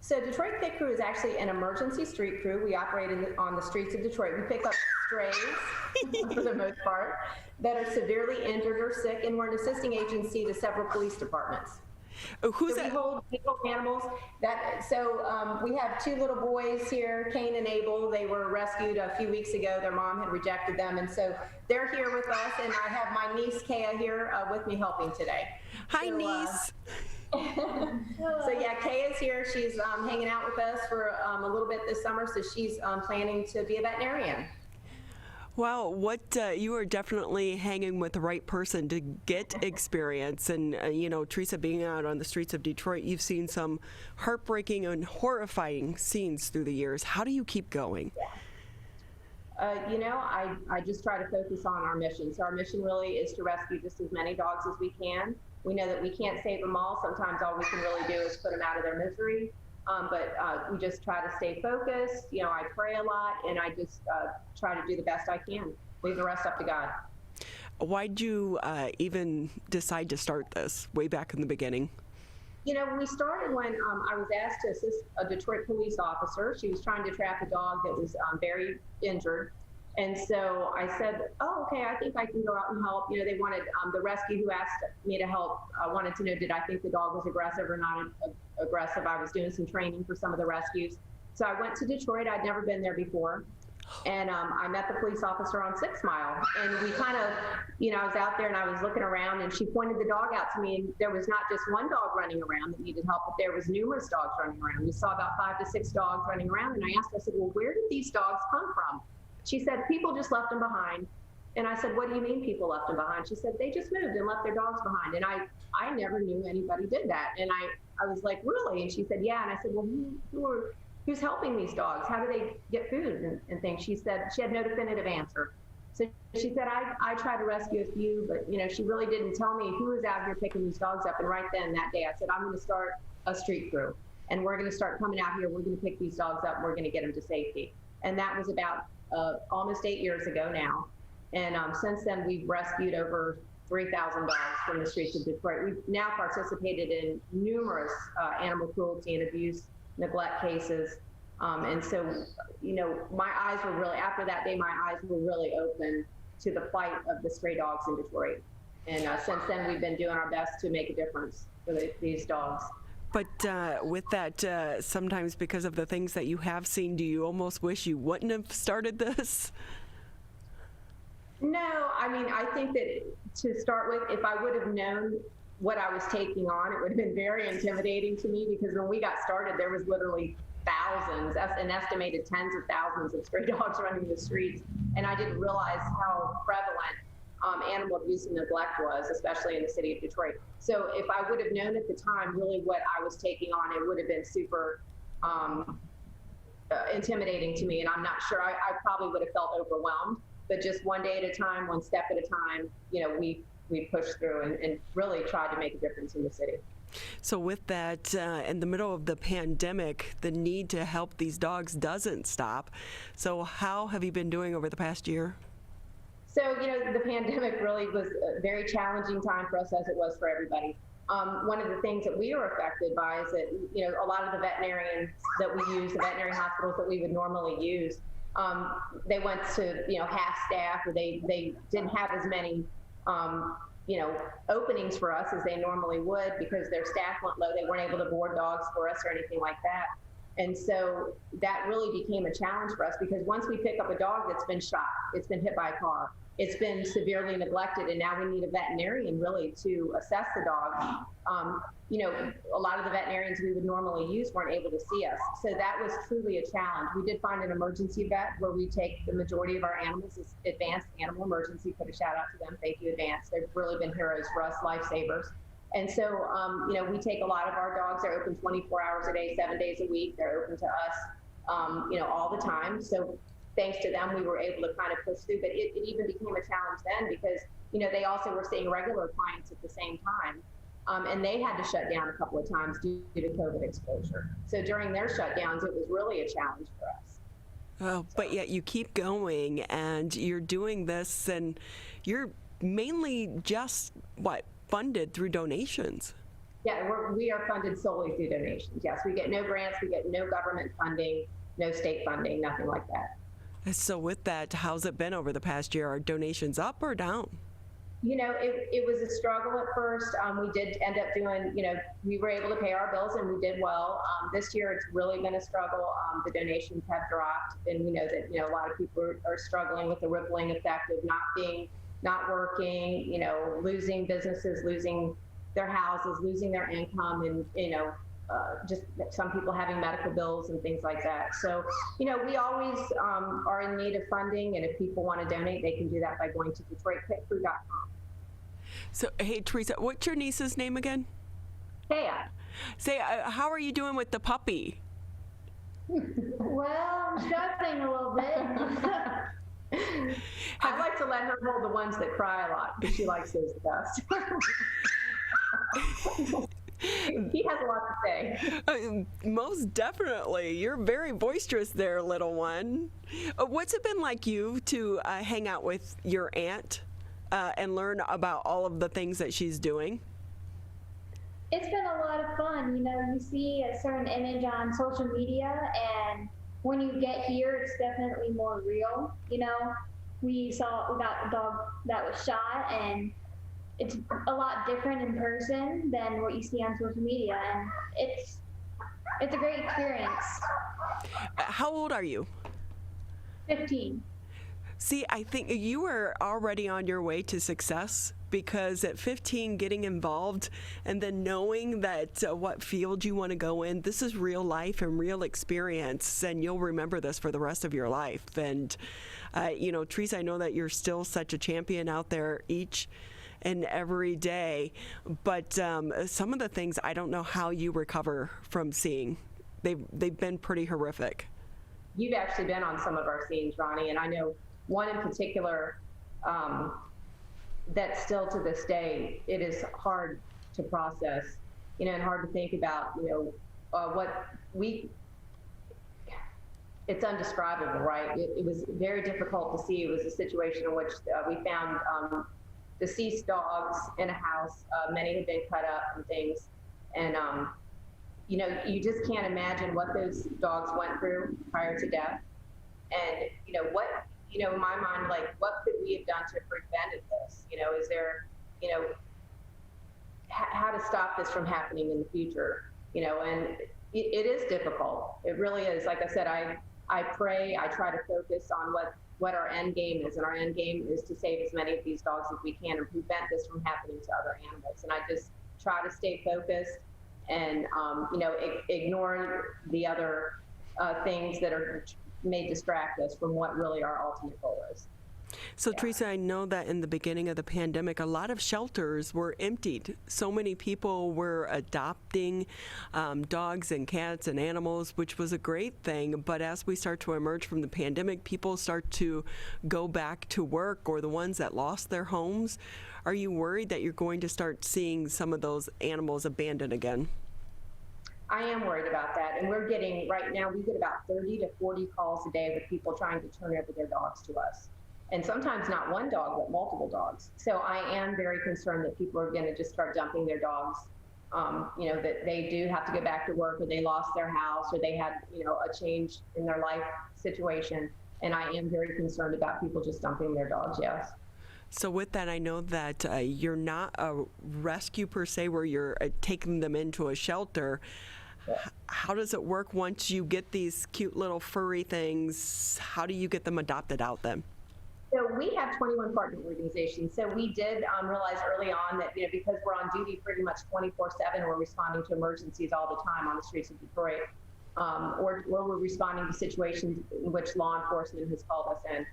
So Detroit Pit Crew is actually an emergency street crew. We operate on the streets of Detroit. We pick up strays, for the most part, that are severely injured or sick, and we're an assisting agency to several police departments.
Who's
so we hold animals. We have two little boys here, Cain and Abel. They were rescued a few weeks ago. Their mom had rejected them, and so they're here with us. And I have my niece Kaya here with me helping today.
Hi, niece.
So yeah, Kaya's here. She's hanging out with us for a little bit this summer. So she's planning to be a veterinarian.
Wow, you are definitely hanging with the right person to get experience. And, you know, Theresa, being out on the streets of Detroit, you've seen some heartbreaking and horrifying scenes through the years. How do you keep going?
You know, I just try to focus on our mission. So our mission really is to rescue just as many dogs as we can. We know that we can't save them all. Sometimes all we can really do is put them out of their misery. But we just try to stay focused. You know, I pray a lot, and I just try to do the best I can. Leave the rest up to God.
Why'd you even decide to start this way back in the beginning?
You know, we started when I was asked to assist a Detroit police officer. She was trying to trap a dog that was very injured. And so I said, oh, okay, I think I can go out and help. You know, they wanted, the rescue who asked me to help wanted to know, did I think the dog was aggressive or not aggressive? I was doing some training for some of the rescues. So I went to Detroit. I'd never been there before. And I met the police officer on 6 Mile. And we kind of, you know, I was out there and I was looking around, and she pointed the dog out to me. And there was not just one dog running around that needed help, but there was numerous dogs running around. We saw about 5 to 6 dogs running around. And I asked her, I said, well, where did these dogs come from? She said, people just left them behind. And I said, what do you mean people left them behind? She said, they just moved and left their dogs behind. And I never knew anybody did that. And I was like, really? And she said, yeah. And I said, well, who's helping these dogs? How do they get food and things? She said she had no definitive answer. So she said, I tried to rescue a few, but you know, she really didn't tell me who was out here picking these dogs up. And right then that day, I said, I'm going to start a street crew, and we're going to start coming out here. We're going to pick these dogs up, and we're going to get them to safety. And that was about almost 8 years ago now. And since then, we've rescued over 3,000 dogs from the streets of Detroit. We've now participated in numerous animal cruelty and abuse neglect cases. And so, my eyes were really, after that day, my eyes were really open to the plight of the stray dogs in Detroit. And since then, we've been doing our best to make a difference for these dogs.
But with that, sometimes because of the things that you have seen, do you almost wish you wouldn't have started this?
No, I mean, I think that to start with, if I would have known what I was taking on, it would have been very intimidating to me, because when we got started, there was literally thousands, an estimated tens of thousands of stray dogs running the streets. And I didn't realize how prevalent animal abuse and neglect was, especially in the city of Detroit. So if I would have known at the time really what I was taking on, it would have been super intimidating to me. And I'm not sure, I probably would have felt overwhelmed, but just one day at a time, one step at a time, we pushed through and really tried to make a difference in the city.
So with that, in the middle of the pandemic, the need to help these dogs doesn't stop. So how have you been doing over the past year?
So, the pandemic really was a very challenging time for us, as it was for everybody. One of the things that we were affected by is that, a lot of the veterinarians that we use, the veterinary hospitals that we would normally use, they went to, half staff, or they didn't have as many, openings for us as they normally would, because their staff went low. They weren't able to board dogs for us or anything like that. And so that really became a challenge for us, because once we pick up a dog that's been shot, it's been hit by a car, it's been severely neglected, and now we need a veterinarian really to assess the dog. A lot of the veterinarians we would normally use weren't able to see us. So that was truly a challenge. We did find an emergency vet where we take the majority of our animals as Advanced Animal Emergency. Put a shout out to them. Thank you, Advanced. They've really been heroes for us, lifesavers. And so, we take a lot of our dogs. They're open 24 hours a day, 7 days a week. They're open to us, all the time. So thanks to them, we were able to kind of push through. But it even became a challenge then, because, they also were seeing regular clients at the same time. And they had to shut down a couple of times due to COVID exposure. So during their shutdowns, it was really a challenge for us.
Oh, but yet you keep going, and you're doing this, and you're mainly just, funded through donations?
Yeah, we are funded solely through donations. Yes, we get no grants, we get no government funding, no state funding, nothing like that.
So with that, how's it been over the past year? Are donations up or down?
It was a struggle at first. We did end up doing, we were able to pay our bills, and we did well. This year, it's really been a struggle. The donations have dropped, and we know that, a lot of people are struggling with the rippling effect of not working, losing businesses, losing their houses, losing their income, and, just some people having medical bills and things like that. So, we always are in need of funding, and if people want to donate, they can do that by going to DetroitPetFood.com.
So, hey, Theresa, what's your niece's name again?
Taya.
Say, how are you doing with the puppy?
Well, I'm struggling a little bit.
I like to let her hold the ones that cry a lot, because she likes those the best. He has a lot to say.
Most definitely. You're very boisterous there, little one. What's it been like you to hang out with your aunt and learn about all of the things that she's doing?
It's been a lot of fun. You see a certain image on social media, and when you get here, it's definitely more real. We got a dog that was shot, and it's a lot different in person than what you see on social media, and it's a great experience.
How old are you?
15.
See, I think you were already on your way to success, because at 15, getting involved and then knowing that what field you want to go in, this is real life and real experience, and you'll remember this for the rest of your life. And, Theresa, I know that you're still such a champion out there each and every day, but some of the things I don't know how you recover from seeing. They've been pretty horrific.
You've actually been on some of our scenes, Ronnie, and I know one in particular that still to this day, it is hard to process, and hard to think about, it's undescribable, right? It was very difficult to see. It was a situation in which we found deceased dogs in a house. Many had been cut up and things. And you just can't imagine what those dogs went through prior to death. And, in my mind, like, what could we have done to prevent this? Is there, how to stop this from happening in the future? And it is difficult. It really is. Like I said, I pray, I try to focus on what our end game is. And our end game is to save as many of these dogs as we can and prevent this from happening to other animals. And I just try to stay focused and, ignore the other things that may distract us from what really our ultimate goal is.
So, Theresa, I know that in the beginning of the pandemic, a lot of shelters were emptied. So many people were adopting dogs and cats and animals, which was a great thing. But as we start to emerge from the pandemic, people start to go back to work, or the ones that lost their homes. Are you worried that you're going to start seeing some of those animals abandoned again?
I am worried about that. And right now, we get about 30 to 40 calls a day with people trying to turn over their dogs to us. And sometimes not one dog, but multiple dogs. So I am very concerned that people are going to just start dumping their dogs, that they do have to go back to work, or they lost their house, or they had, a change in their life situation. And I am very concerned about people just dumping their dogs, yes.
So with that, I know that you're not a rescue per se, where you're taking them into a shelter. How does it work once you get these cute little furry things? How do you get them adopted out then?
So we have 21 partner organizations. So we did realize early on that, because we're on duty pretty much 24/7, we're responding to emergencies all the time on the streets of Detroit, or we're responding to situations in which law enforcement has called us in.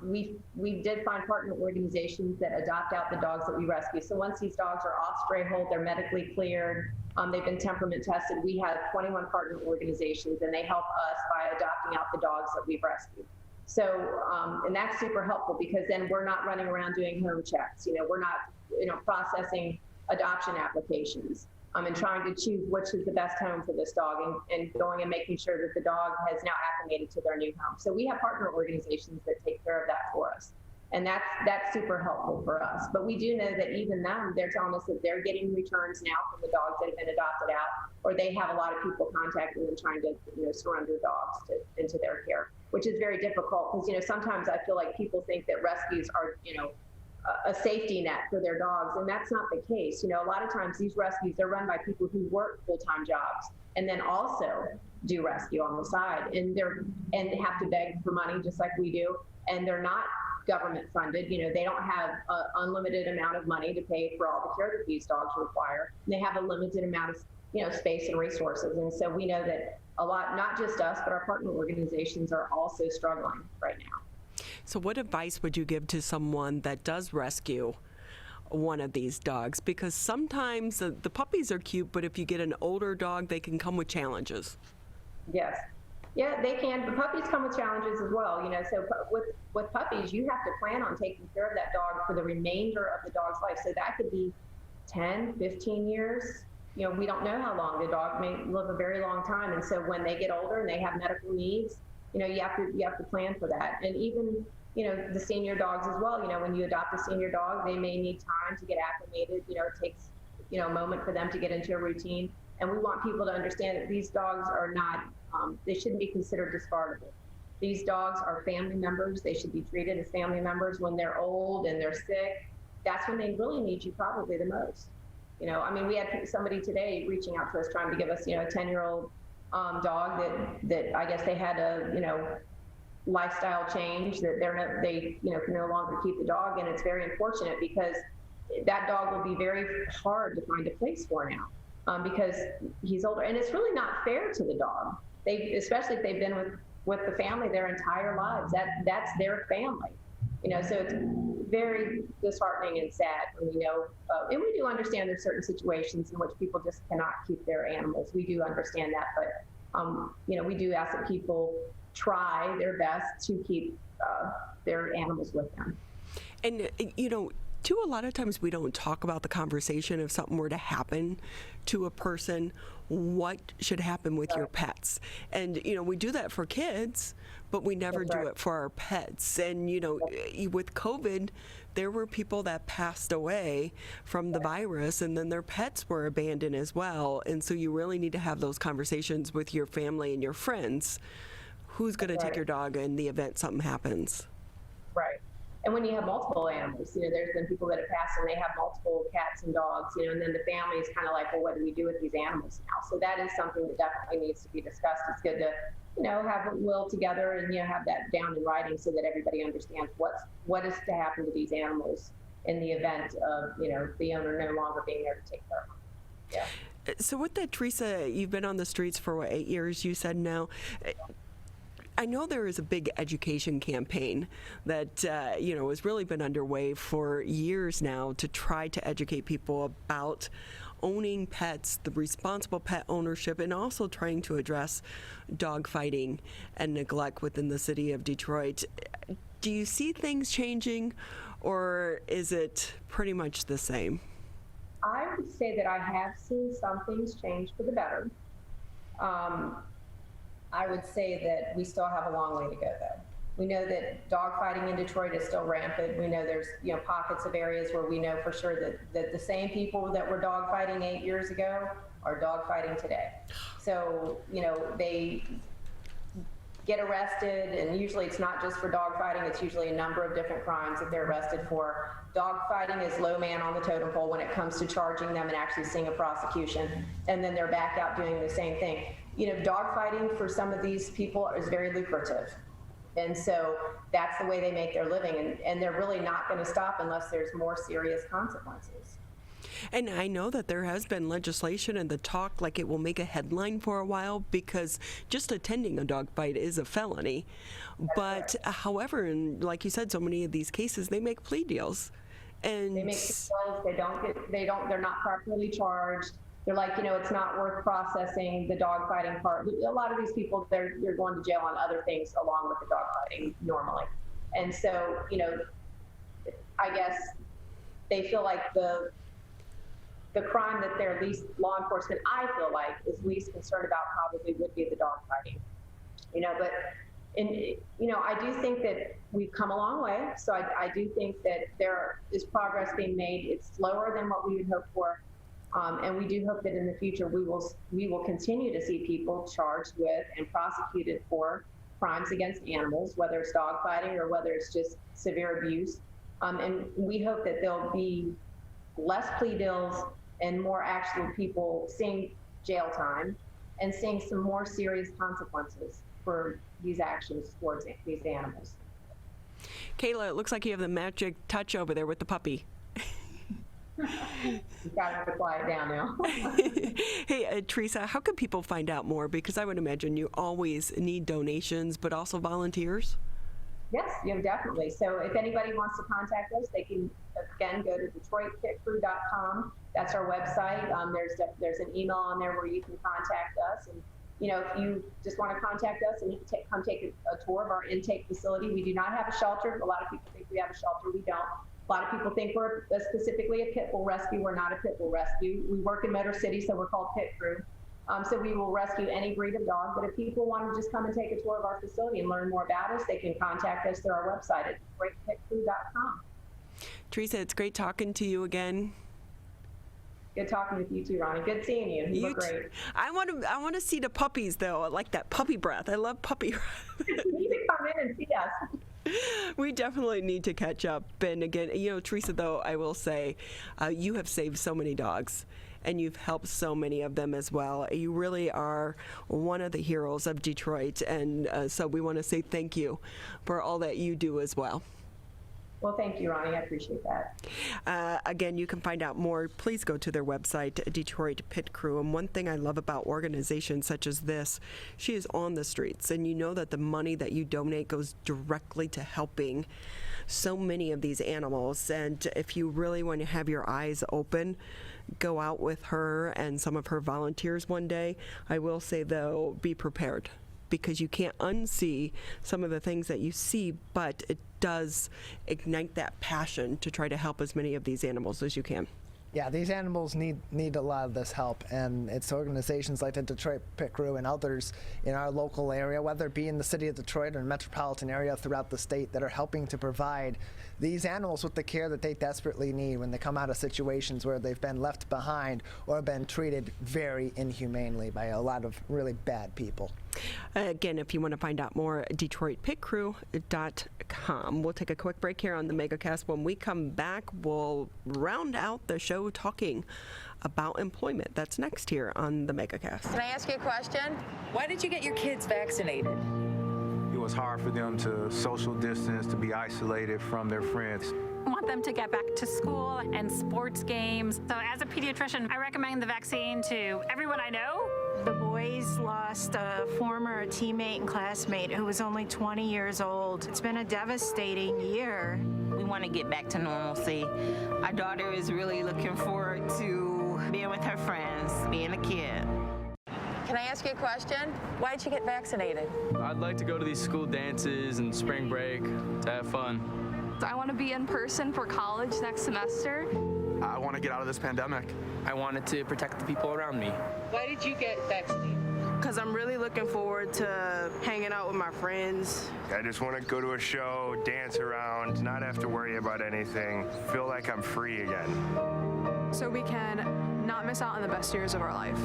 We did find partner organizations that adopt out the dogs that we rescue. So once these dogs are off stray hold, they're medically cleared, they've been temperament tested. We have 21 partner organizations, and they help us by adopting out the dogs that we've rescued. So, and that's super helpful, because then we're not running around doing home checks. We're not, processing adoption applications and trying to choose which is the best home for this dog, and going and making sure that the dog has now acclimated to their new home. So we have partner organizations that take care of that for us. And that's super helpful for us. But we do know that even them, they're telling us that they're getting returns now from the dogs that have been adopted out, or they have a lot of people contacting them trying to, surrender dogs into their care, which is very difficult, because, sometimes I feel like people think that rescues are, a safety net for their dogs, and that's not the case. A lot of times these rescues, they're run by people who work full-time jobs and then also do rescue on the side, and they have to beg for money just like we do, and they're not government funded. They don't have an unlimited amount of money to pay for all the care that these dogs require. They have a limited amount of space and resources, and so we know that a lot, not just us, but our partner organizations are also struggling right now.
So what advice would you give to someone that does rescue one of these dogs? Because sometimes the puppies are cute, but if you get an older dog, they can come with challenges.
Yes. Yeah, they can. The puppies come with challenges as well. So with puppies, you have to plan on taking care of that dog for the remainder of the dog's life. So that could be 10, 15 years. We don't know how long. The dog may live a very long time. And so when they get older and they have medical needs, you have to plan for that. And even, the senior dogs as well. When you adopt a senior dog, they may need time to get acclimated. It takes, a moment for them to get into a routine. And we want people to understand that these dogs are not, they shouldn't be considered discardable. These dogs are family members. They should be treated as family members. When they're old and they're sick, that's when they really need you probably the most. We had somebody today reaching out to us trying to give us, a 10-year-old dog that I guess they had a, lifestyle change, that they can no longer keep the dog. And it's very unfortunate, because that dog will be very hard to find a place for now, because he's older. And it's really not fair to the dog. Especially if they've been with the family their entire lives, that's their family. So it's very disheartening and sad when we know, and we do understand there's certain situations in which people just cannot keep their animals. We do understand that, but we do ask that people try their best to keep their animals with them.
And too, a lot of times we don't talk about the conversation if something were to happen to a person, what should happen with your pets. And, we do that for kids, but we never do it for our pets. And, with COVID, there were people that passed away from the virus, and then their pets were abandoned as well. And so you really need to have those conversations with your family and your friends. Who's going to take your dog in the event something happens?
Right. And when you have multiple animals, there's been people that have passed and they have multiple cats and dogs, and then the family is kind of like, well, what do we do with these animals now? So that is something that definitely needs to be discussed. It's good to, have a will together and, have that down in writing so that everybody understands what is to happen to these animals in the event of, the owner no longer being there to take care of them. Yeah.
So with that, Theresa, you've been on the streets for 8 years, you said now. I know there is a big education campaign that, has really been underway for years now to try to educate people about owning pets, the responsible pet ownership, and also trying to address dog fighting and neglect within the city of Detroit. Do you see things changing, or is it pretty much the same?
I would say that I have seen some things change for the better. I would say that we still have a long way to go, though. We know that dog fighting in Detroit is still rampant. We know there's pockets of areas where we know for sure that the same people that were dog fighting 8 years ago are dog fighting today. So they get arrested, and usually it's not just for dog fighting. It's usually a number of different crimes that they're arrested for. Dog fighting is low man on the totem pole when it comes to charging them and actually seeing a prosecution, and then they're back out doing the same thing. Dog fighting for some of these people is very lucrative. And so that's the way they make their living. And they're really not going to stop unless there's more serious consequences.
And I know that there has been legislation and the talk like it will make a headline for a while because just attending a dog fight is a felony. But however, and like you said, so many of these cases, they make plea deals. And
they make plea deals, they're not properly charged. They're like, it's not worth processing the dog fighting part. A lot of these people, they're going to jail on other things along with the dog fighting normally. And so, I guess they feel like the crime that they're least law enforcement, I feel like, is least concerned about probably would be the dog fighting. But I do think that we've come a long way. So I do think that there is progress being made. It's slower than what we would hope for. And we do hope that in the future we will continue to see people charged with and prosecuted for crimes against animals, whether it's dog fighting or whether it's just severe abuse. And we hope that there'll be less plea deals and more actual people seeing jail time and seeing some more serious consequences for these actions towards these animals.
Kayla, it looks like you have the magic touch over there with the puppy.
You've got to quiet down now.
Hey, Theresa, how can people find out more? Because I would imagine you always need donations, but also volunteers.
Yes, definitely. So if anybody wants to contact us, they can, again, go to DetroitPitCrew.com. That's our website. There's an email on there where you can contact us. And, if you just want to contact us and come take a tour of our intake facility. We do not have a shelter. A lot of people think we have a shelter. We don't. A lot of people think we're specifically a pit bull rescue. We're not a pit bull rescue. We work in Motor City, so we're called Pit Crew. So we will rescue any breed of dog. But if people want to just come and take a tour of our facility and learn more about us, they can contact us through our website at DetroitPitCrew.com.
Theresa, it's great talking to you again.
Good talking with you too, Ronnie. Good seeing you. You look great.
I want to see the puppies though. I like that puppy breath. I love puppy breath.
You need to come in and see us.
We definitely need to catch up. And again, Theresa, though, I will say, you have saved so many dogs and you've helped so many of them as well. You really are one of the heroes of Detroit. And so we want to say thank you for all that you do as well.
Well, thank you, Ronnie. I appreciate that.
Again, you can find out more. Please go to their website, Detroit Pit Crew. And one thing I love about organizations such as this, she is on the streets. And you know that the money that you donate goes directly to helping so many of these animals. And if you really want to have your eyes open, go out with her and some of her volunteers one day. I will say, though, be prepared, because you can't unsee some of the things that you see, but it does ignite that passion to try to help as many of these animals as you can.
Yeah, these animals need a lot of this help, and it's organizations like the Detroit Pit Crew and others in our local area, whether it be in the city of Detroit or metropolitan area throughout the state, that are helping to provide these animals with the care that they desperately need when they come out of situations where they've been left behind or been treated very inhumanely by a lot of really bad people.
Again, if you want to find out more, DetroitPitCrew.com. We'll take a quick break here on the Megacast. When we come back, we'll round out the show talking about employment. That's next here on the Megacast.
Can I ask you a question? Why did you get your kids vaccinated?
It was hard for them to social distance, to be isolated from their friends.
I want them to get back to school and sports games. So as a pediatrician, I recommend the vaccine to everyone I know.
The boys lost a former teammate and classmate who was only 20 years old. It's been a devastating year.
We want to get back to normalcy. Our daughter is really looking forward to being with her friends, being a kid.
Can I ask you a question? Why did you get vaccinated?
I'd like to go to these school dances and spring break to have fun.
I want to be in person for college next semester.
I want to get out of this pandemic.
I wanted to protect the people around me.
Why did you get vaccinated?
Because I'm really looking forward to hanging out with my friends.
I just want to go to a show, dance around, not have to worry about anything, feel like I'm free again.
So we can not miss out on the best years of our life.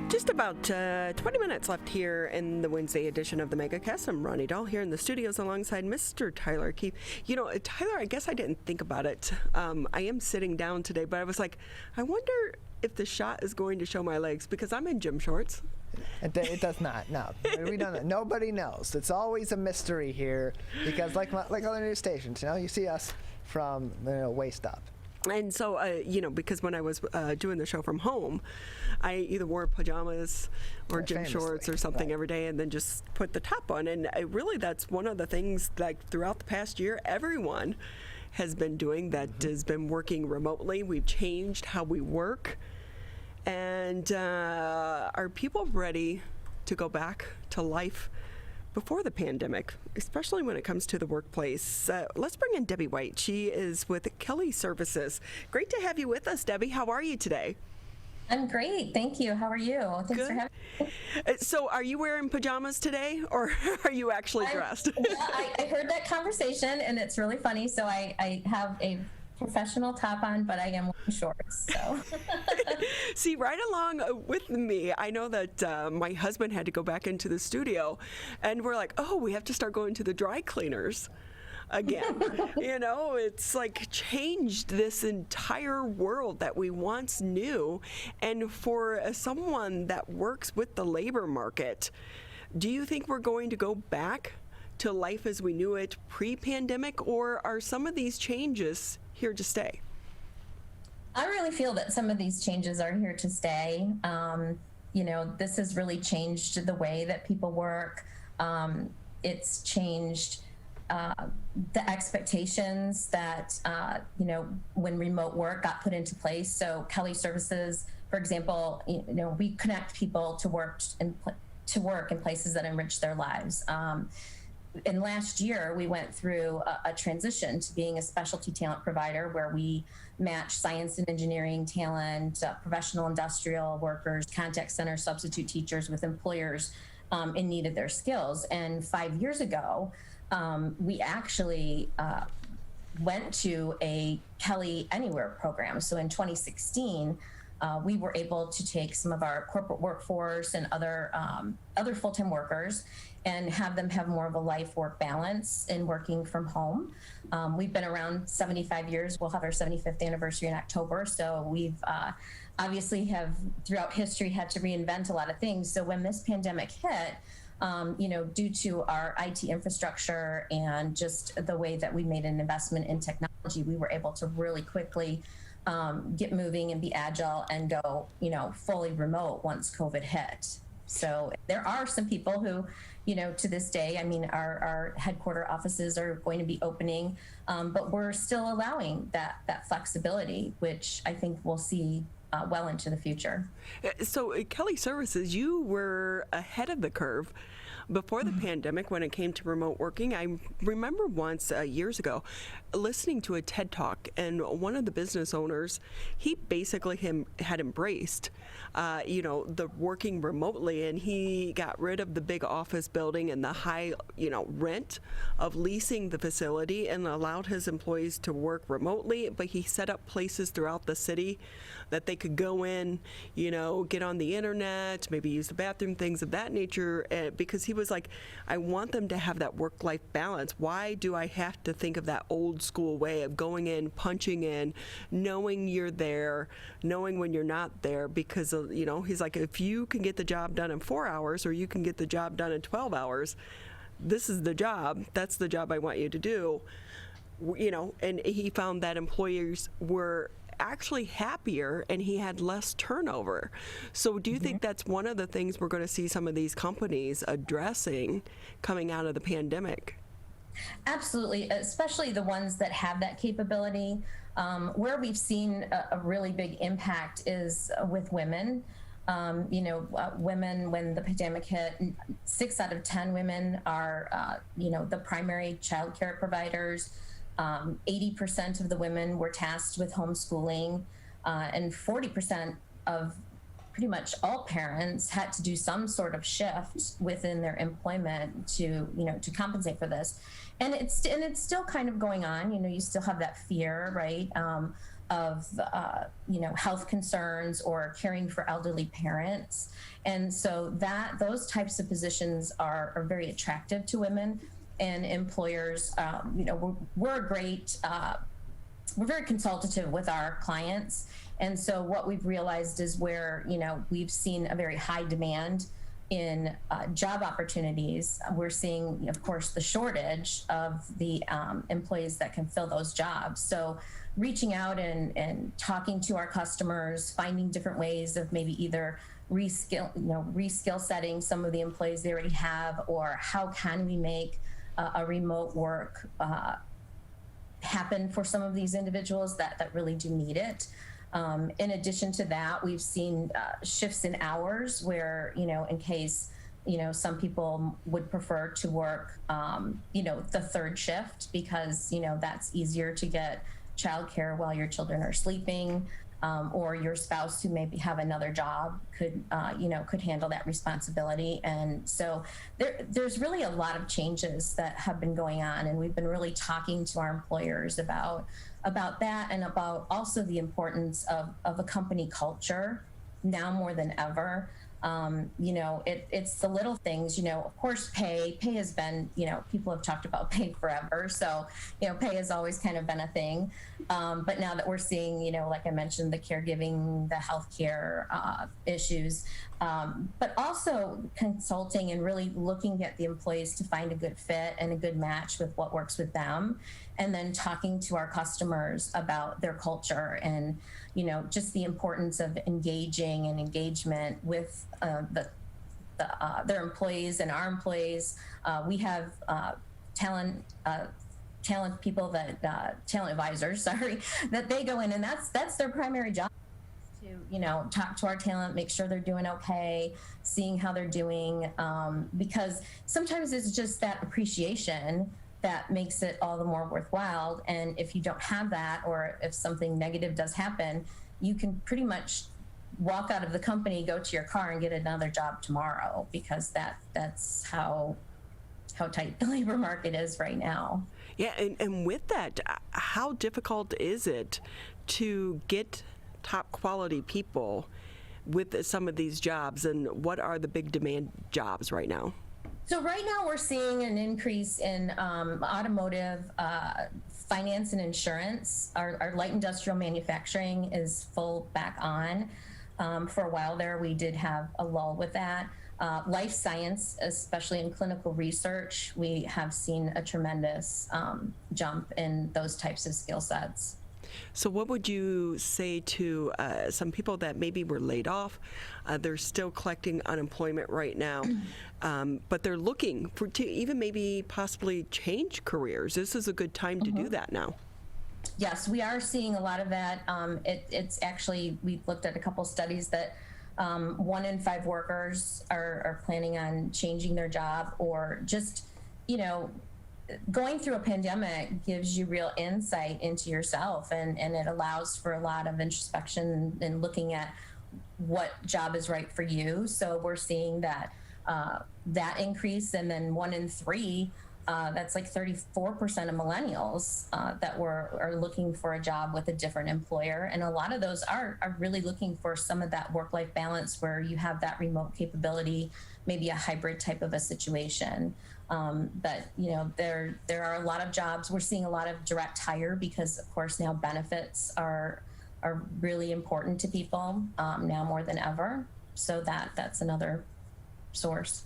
Just about 20 minutes left here in the Wednesday edition of the Megacast. I'm Ronnie Dahl here in the studios alongside Mr. Tyler Keefe. You know, Tyler, I guess I didn't think about it. I am sitting down today, but I was like, I wonder if the shot is going to show my legs because I'm in gym shorts.
It does not. No, we don't. Nobody knows. It's always a mystery here because, like other news stations, you know, you see us from waist up.
And so, because when I was doing the show from home, I either wore pajamas or gym shorts or something every day and then just put the top on. And that's one of the things, like, throughout the past year, everyone has been doing that has been working remotely. We've changed how we work. And are people ready to go back to life before the pandemic, especially when it comes to the workplace? Let's bring in Debbie White. She is with Kelly Services. Great to have you with us, Debbie. How are you today?
I'm great. Thank you. How are you? Thanks for having me.
So are you wearing pajamas today, or are you actually dressed?
I heard that conversation, and it's really funny. So I have a professional top on, but I am wearing shorts. So
see, right along with me, I know that my husband had to go back into the studio, and we're like, oh, we have to start going to the dry cleaners again. It's like changed this entire world that we once knew. And for someone that works with the labor market, do you think we're going to go back to life as we knew it pre-pandemic, or are some of these changes here to stay?
I really feel that some of these changes are here to stay. This has really changed the way that people work. It's changed the expectations that, when remote work got put into place. So Kelly Services, for example, we connect people to work in places that enrich their lives. And last year, we went through a transition to being a specialty talent provider where we match science and engineering talent, professional industrial workers, contact center substitute teachers with employers in need of their skills. And 5 years ago, we actually went to a Kelly Anywhere program. So in 2016, we were able to take some of our corporate workforce and other full-time workers and have them have more of a life-work balance in working from home. We've been around 75 years. We'll have our 75th anniversary in October. So we've obviously have throughout history had to reinvent a lot of things. So when this pandemic hit, due to our IT infrastructure and just the way that we made an investment in technology, we were able to really quickly get moving and be agile and go, fully remote once COVID hit. So there are some people who, to this day, our headquarter offices are going to be opening, but we're still allowing that flexibility, which I think we'll see well into the future.
So Kelly Services, you were ahead of the curve before the pandemic when it came to remote working. I remember once years ago listening to a TED Talk, and one of the business owners, he basically had embraced the working remotely, and he got rid of the big office building and the high rent of leasing the facility and allowed his employees to work remotely. But he set up places throughout the city that they could go in, get on the internet, maybe use the bathroom, things of that nature, because he was like, I want them to have that work-life balance. Why do I have to think of that old school way of going in, punching in, knowing you're there, knowing when you're not there? Because he's like, if you can get the job done in 4 hours or you can get the job done in 12 hours, this is the job. That's the job I want you to do. And he found that employers were actually happier and he had less turnover. So do you think that's one of the things we're going to see some of these companies addressing coming out of the pandemic?
Absolutely, especially the ones that have that capability. Where we've seen a really big impact is with women. Women, when the pandemic hit, 6 out of 10 women are, the primary child care providers. 80% of the women were tasked with homeschooling, and 40% of pretty much all parents had to do some sort of shift within their employment to compensate for this. And it's still kind of going on. You still have that fear, right, of health concerns or caring for elderly parents. And so those types of positions are very attractive to women. And employers, we're very consultative with our clients. And so what we've realized is where, we've seen a very high demand in job opportunities, we're seeing, of course, the shortage of the employees that can fill those jobs. So reaching out and talking to our customers, finding different ways of maybe either reskill setting some of the employees they already have, or how can we make a remote work happen for some of these individuals that really do need it. In addition to that, we've seen shifts in hours where, in case, some people would prefer to work, the third shift because, that's easier to get childcare while your children are sleeping. Or your spouse who maybe have another job could handle that responsibility. And so there's really a lot of changes that have been going on, and we've been really talking to our employers about that, and about also the importance of a company culture now more than ever. It's the little things, of course, pay has been, people have talked about pay forever. So, pay has always kind of been a thing. But now that we're seeing, like I mentioned, the caregiving, the healthcare issues, but also consulting and really looking at the employees to find a good fit and a good match with what works with them. And then talking to our customers about their culture and, just the importance of engagement with their employees and our employees. We have talent people talent advisors, that they go in, and that's their primary job, to talk to our talent, make sure they're doing okay, seeing how they're doing, because sometimes it's just that appreciation that makes it all the more worthwhile. And if you don't have that, or if something negative does happen, you can pretty much walk out of the company, go to your car, and get another job tomorrow, because that's how tight the labor market is right now.
Yeah, and with that, how difficult is it to get top quality people with some of these jobs, and what are the big demand jobs right now?
So right now we're seeing an increase in automotive, finance and insurance. Our light industrial manufacturing is full back on. For a while there, we did have a lull with that. Life science, especially in clinical research, we have seen a tremendous jump in those types of skill sets.
So what would you say to some people that maybe were laid off? They're still collecting unemployment right now, but they're looking to even maybe possibly change careers. This is a good time to do that now.
Yes, we are seeing a lot of that. It's actually, we've looked at a couple studies that 1 in 5 workers are planning on changing their job, or just, going through a pandemic gives you real insight into yourself, and it allows for a lot of introspection and looking at what job is right for you. So we're seeing that that increase, and then 1 in 3, that's like 34% of millennials that are looking for a job with a different employer. And a lot of those are really looking for some of that work-life balance where you have that remote capability, maybe a hybrid type of a situation. But there are a lot of jobs. We're seeing a lot of direct hire because, of course, now benefits are really important to people now more than ever. So that's another source.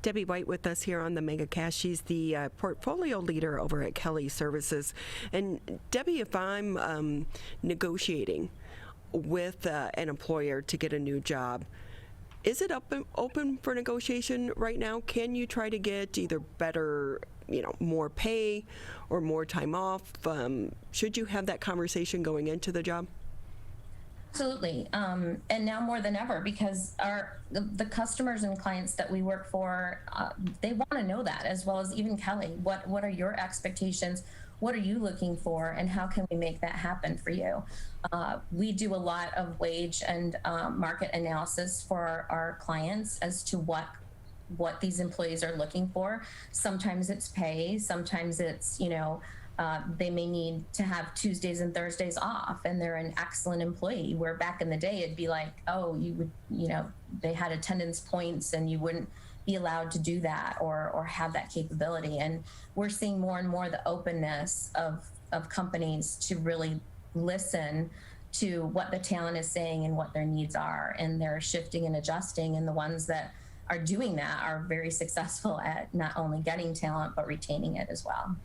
Debbie White with us here on the Megacast. She's the portfolio leader over at Kelly Services. And Debbie, if I'm negotiating with an employer to get a new job, is it open for negotiation right now? Can you try to get either better, more pay or more time off? Should you have that conversation going into the job?
Absolutely, and now more than ever, because the customers and clients that we work for, they want to know that, as well as even Kelly. What are your expectations? What are you looking for, and how can we make that happen for you? We do a lot of wage and market analysis for our clients as to what these employees are looking for. Sometimes it's pay, sometimes it's they may need to have Tuesdays and Thursdays off, and they're an excellent employee, where back in the day it'd be like, oh, you would, they had attendance points and you wouldn't be allowed to do that or have that capability. And we're seeing more and more the openness of companies to really listen to what the talent is saying and what their needs are, and they're shifting and adjusting, and the ones that are doing that are very successful at not only getting talent but retaining it as well.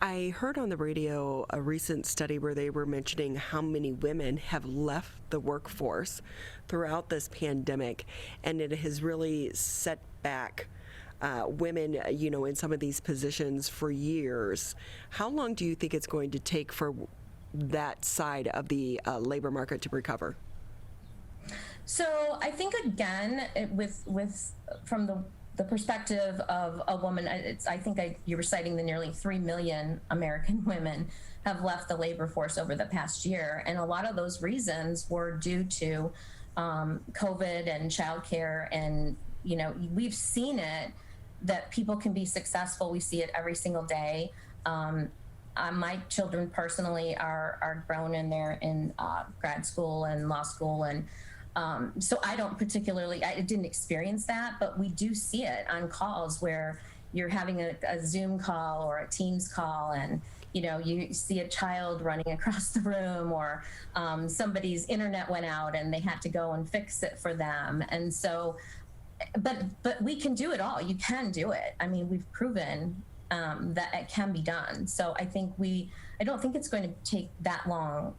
I heard on the radio a recent study where they were mentioning how many women have left the workforce throughout this pandemic, and it has really set back women, in some of these positions for years. How long do you think it's going to take for that side of the labor market to recover?
So I think, again, from the perspective of a woman, you were citing the nearly 3 million American women have left the labor force over the past year. And a lot of those reasons were due to COVID and childcare. And, we've seen it, that people can be successful. We see it every single day. My children personally are grown, and they're in grad school and law school, and so I didn't experience that, but we do see it on calls where you're having a Zoom call or a Teams call, and you see a child running across the room, or somebody's internet went out and they had to go and fix it for them. And so, but we can do it all. You can do it. I mean, we've proven that it can be done. So I don't think it's going to take that long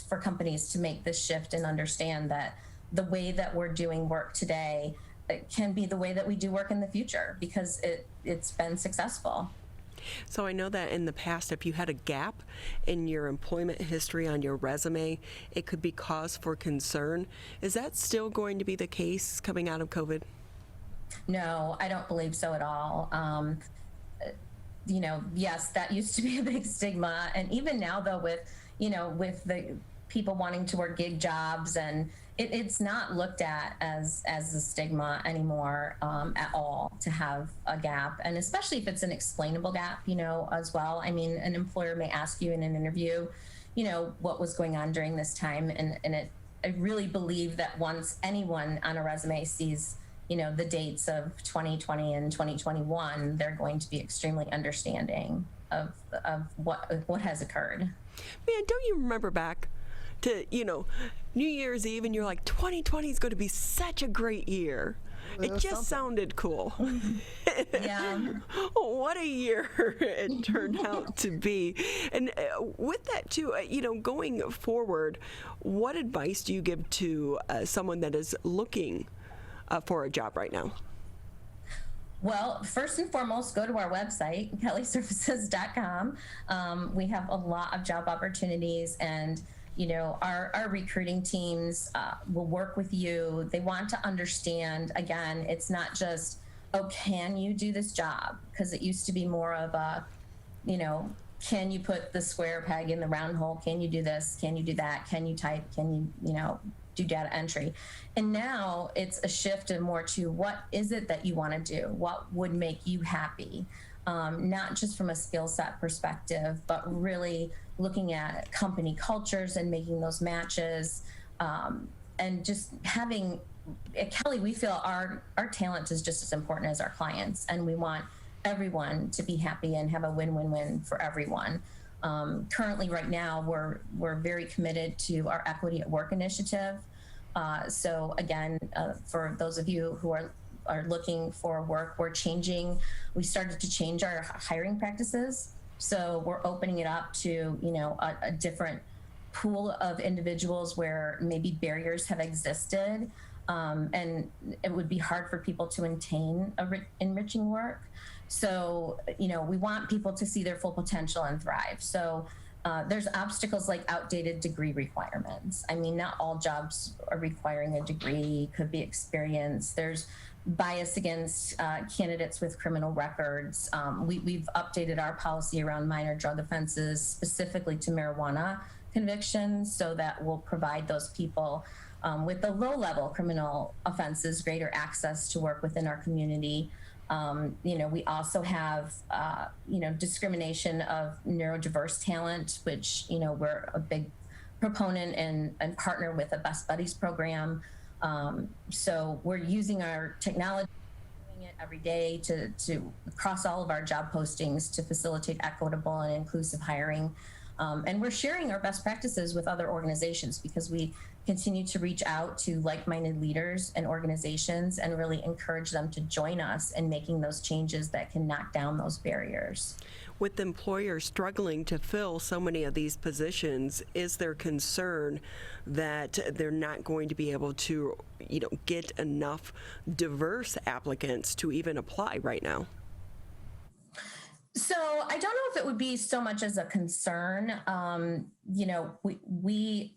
for companies to make this shift and understand that the way that we're doing work today, it can be the way that we do work in the future, because it's been successful.
So I know that in the past, if you had a gap in your employment history on your resume, it could be cause for concern. Is that still going to be the case coming out of COVID?
No, I don't believe so at all. Yes, that used to be a big stigma. And even now, though, with the people wanting to work gig jobs, and it's not looked at as a stigma anymore at all to have a gap, and especially if it's an explainable gap, as well. I mean, an employer may ask you in an interview, what was going on during this time, and I really believe that once anyone on a resume sees, the dates of 2020 and 2021, they're going to be extremely understanding of what has occurred.
Man, don't you remember back to, New Year's Eve, and you're like, 2020 is going to be such a great year. It just sounded cool.
Yeah.
What a year it turned out to be. And with that too, going forward, what advice do you give to someone that is looking for a job right now?
Well, first and foremost, go to our website, kellyservices.com. We have a lot of job opportunities, and our recruiting teams will work with you. They want to understand, again, it's not just, oh, can you do this job? Because it used to be more of a, can you put the square peg in the round hole? Can you do this? Can you do that? Can you type? Can you, do data entry? And now it's a shift of more to what is it that you want to do? What would make you happy? Not just from a skill set perspective, but really looking at company cultures and making those matches, and just having, at Kelly, we feel our talent is just as important as our clients, and we want everyone to be happy and have a win-win-win for everyone. Currently, right now, we're very committed to our Equity at Work initiative. So again, for those of you who are looking for work, we started to change our hiring practices. So we're opening it up to, a different pool of individuals where maybe barriers have existed, and it would be hard for people to attain enriching work. So, we want people to see their full potential and thrive. So there's obstacles like outdated degree requirements. I mean, not all jobs are requiring a degree, could be experience. There's bias against candidates with criminal records. We've updated our policy around minor drug offenses, specifically to marijuana convictions, so that will provide those people with the low-level criminal offenses greater access to work within our community. We also have, discrimination of neurodiverse talent, which, we're a big proponent and partner with a Best Buddies program. So we're using our technology, doing it every day to across all of our job postings to facilitate equitable and inclusive hiring. And we're sharing our best practices with other organizations because we continue to reach out to like-minded leaders and organizations and really encourage them to join us in making those changes that can knock down those barriers.
With employers struggling to fill so many of these positions, is there concern that they're not going to be able to, get enough diverse applicants to even apply right now?
So I don't know if it would be so much as a concern. We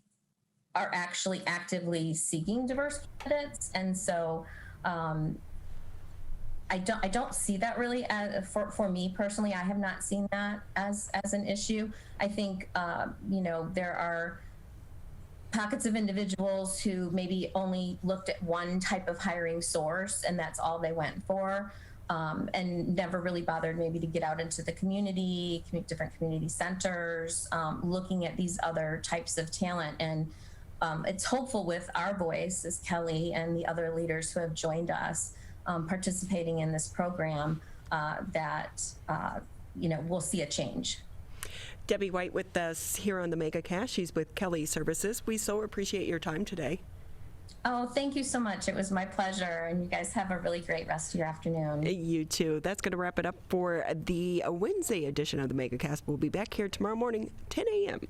are actually actively seeking diverse candidates, and so I don't see that really as, for me personally. I have not seen that as an issue. I think there are pockets of individuals who maybe only looked at one type of hiring source and that's all they went for. And never really bothered maybe to get out into the community, different community centers, looking at these other types of talent. And it's hopeful with our voice as Kelly and the other leaders who have joined us participating in this program that we'll see a change.
Debbie White with us here on the Megacast. She's with Kelly Services. We so appreciate your time today.
Oh, thank you so much. It was my pleasure. And you guys have a really great rest of your afternoon.
You too. That's going to wrap it up for the Wednesday edition of the Megacast. We'll be back here tomorrow morning, 10 a.m.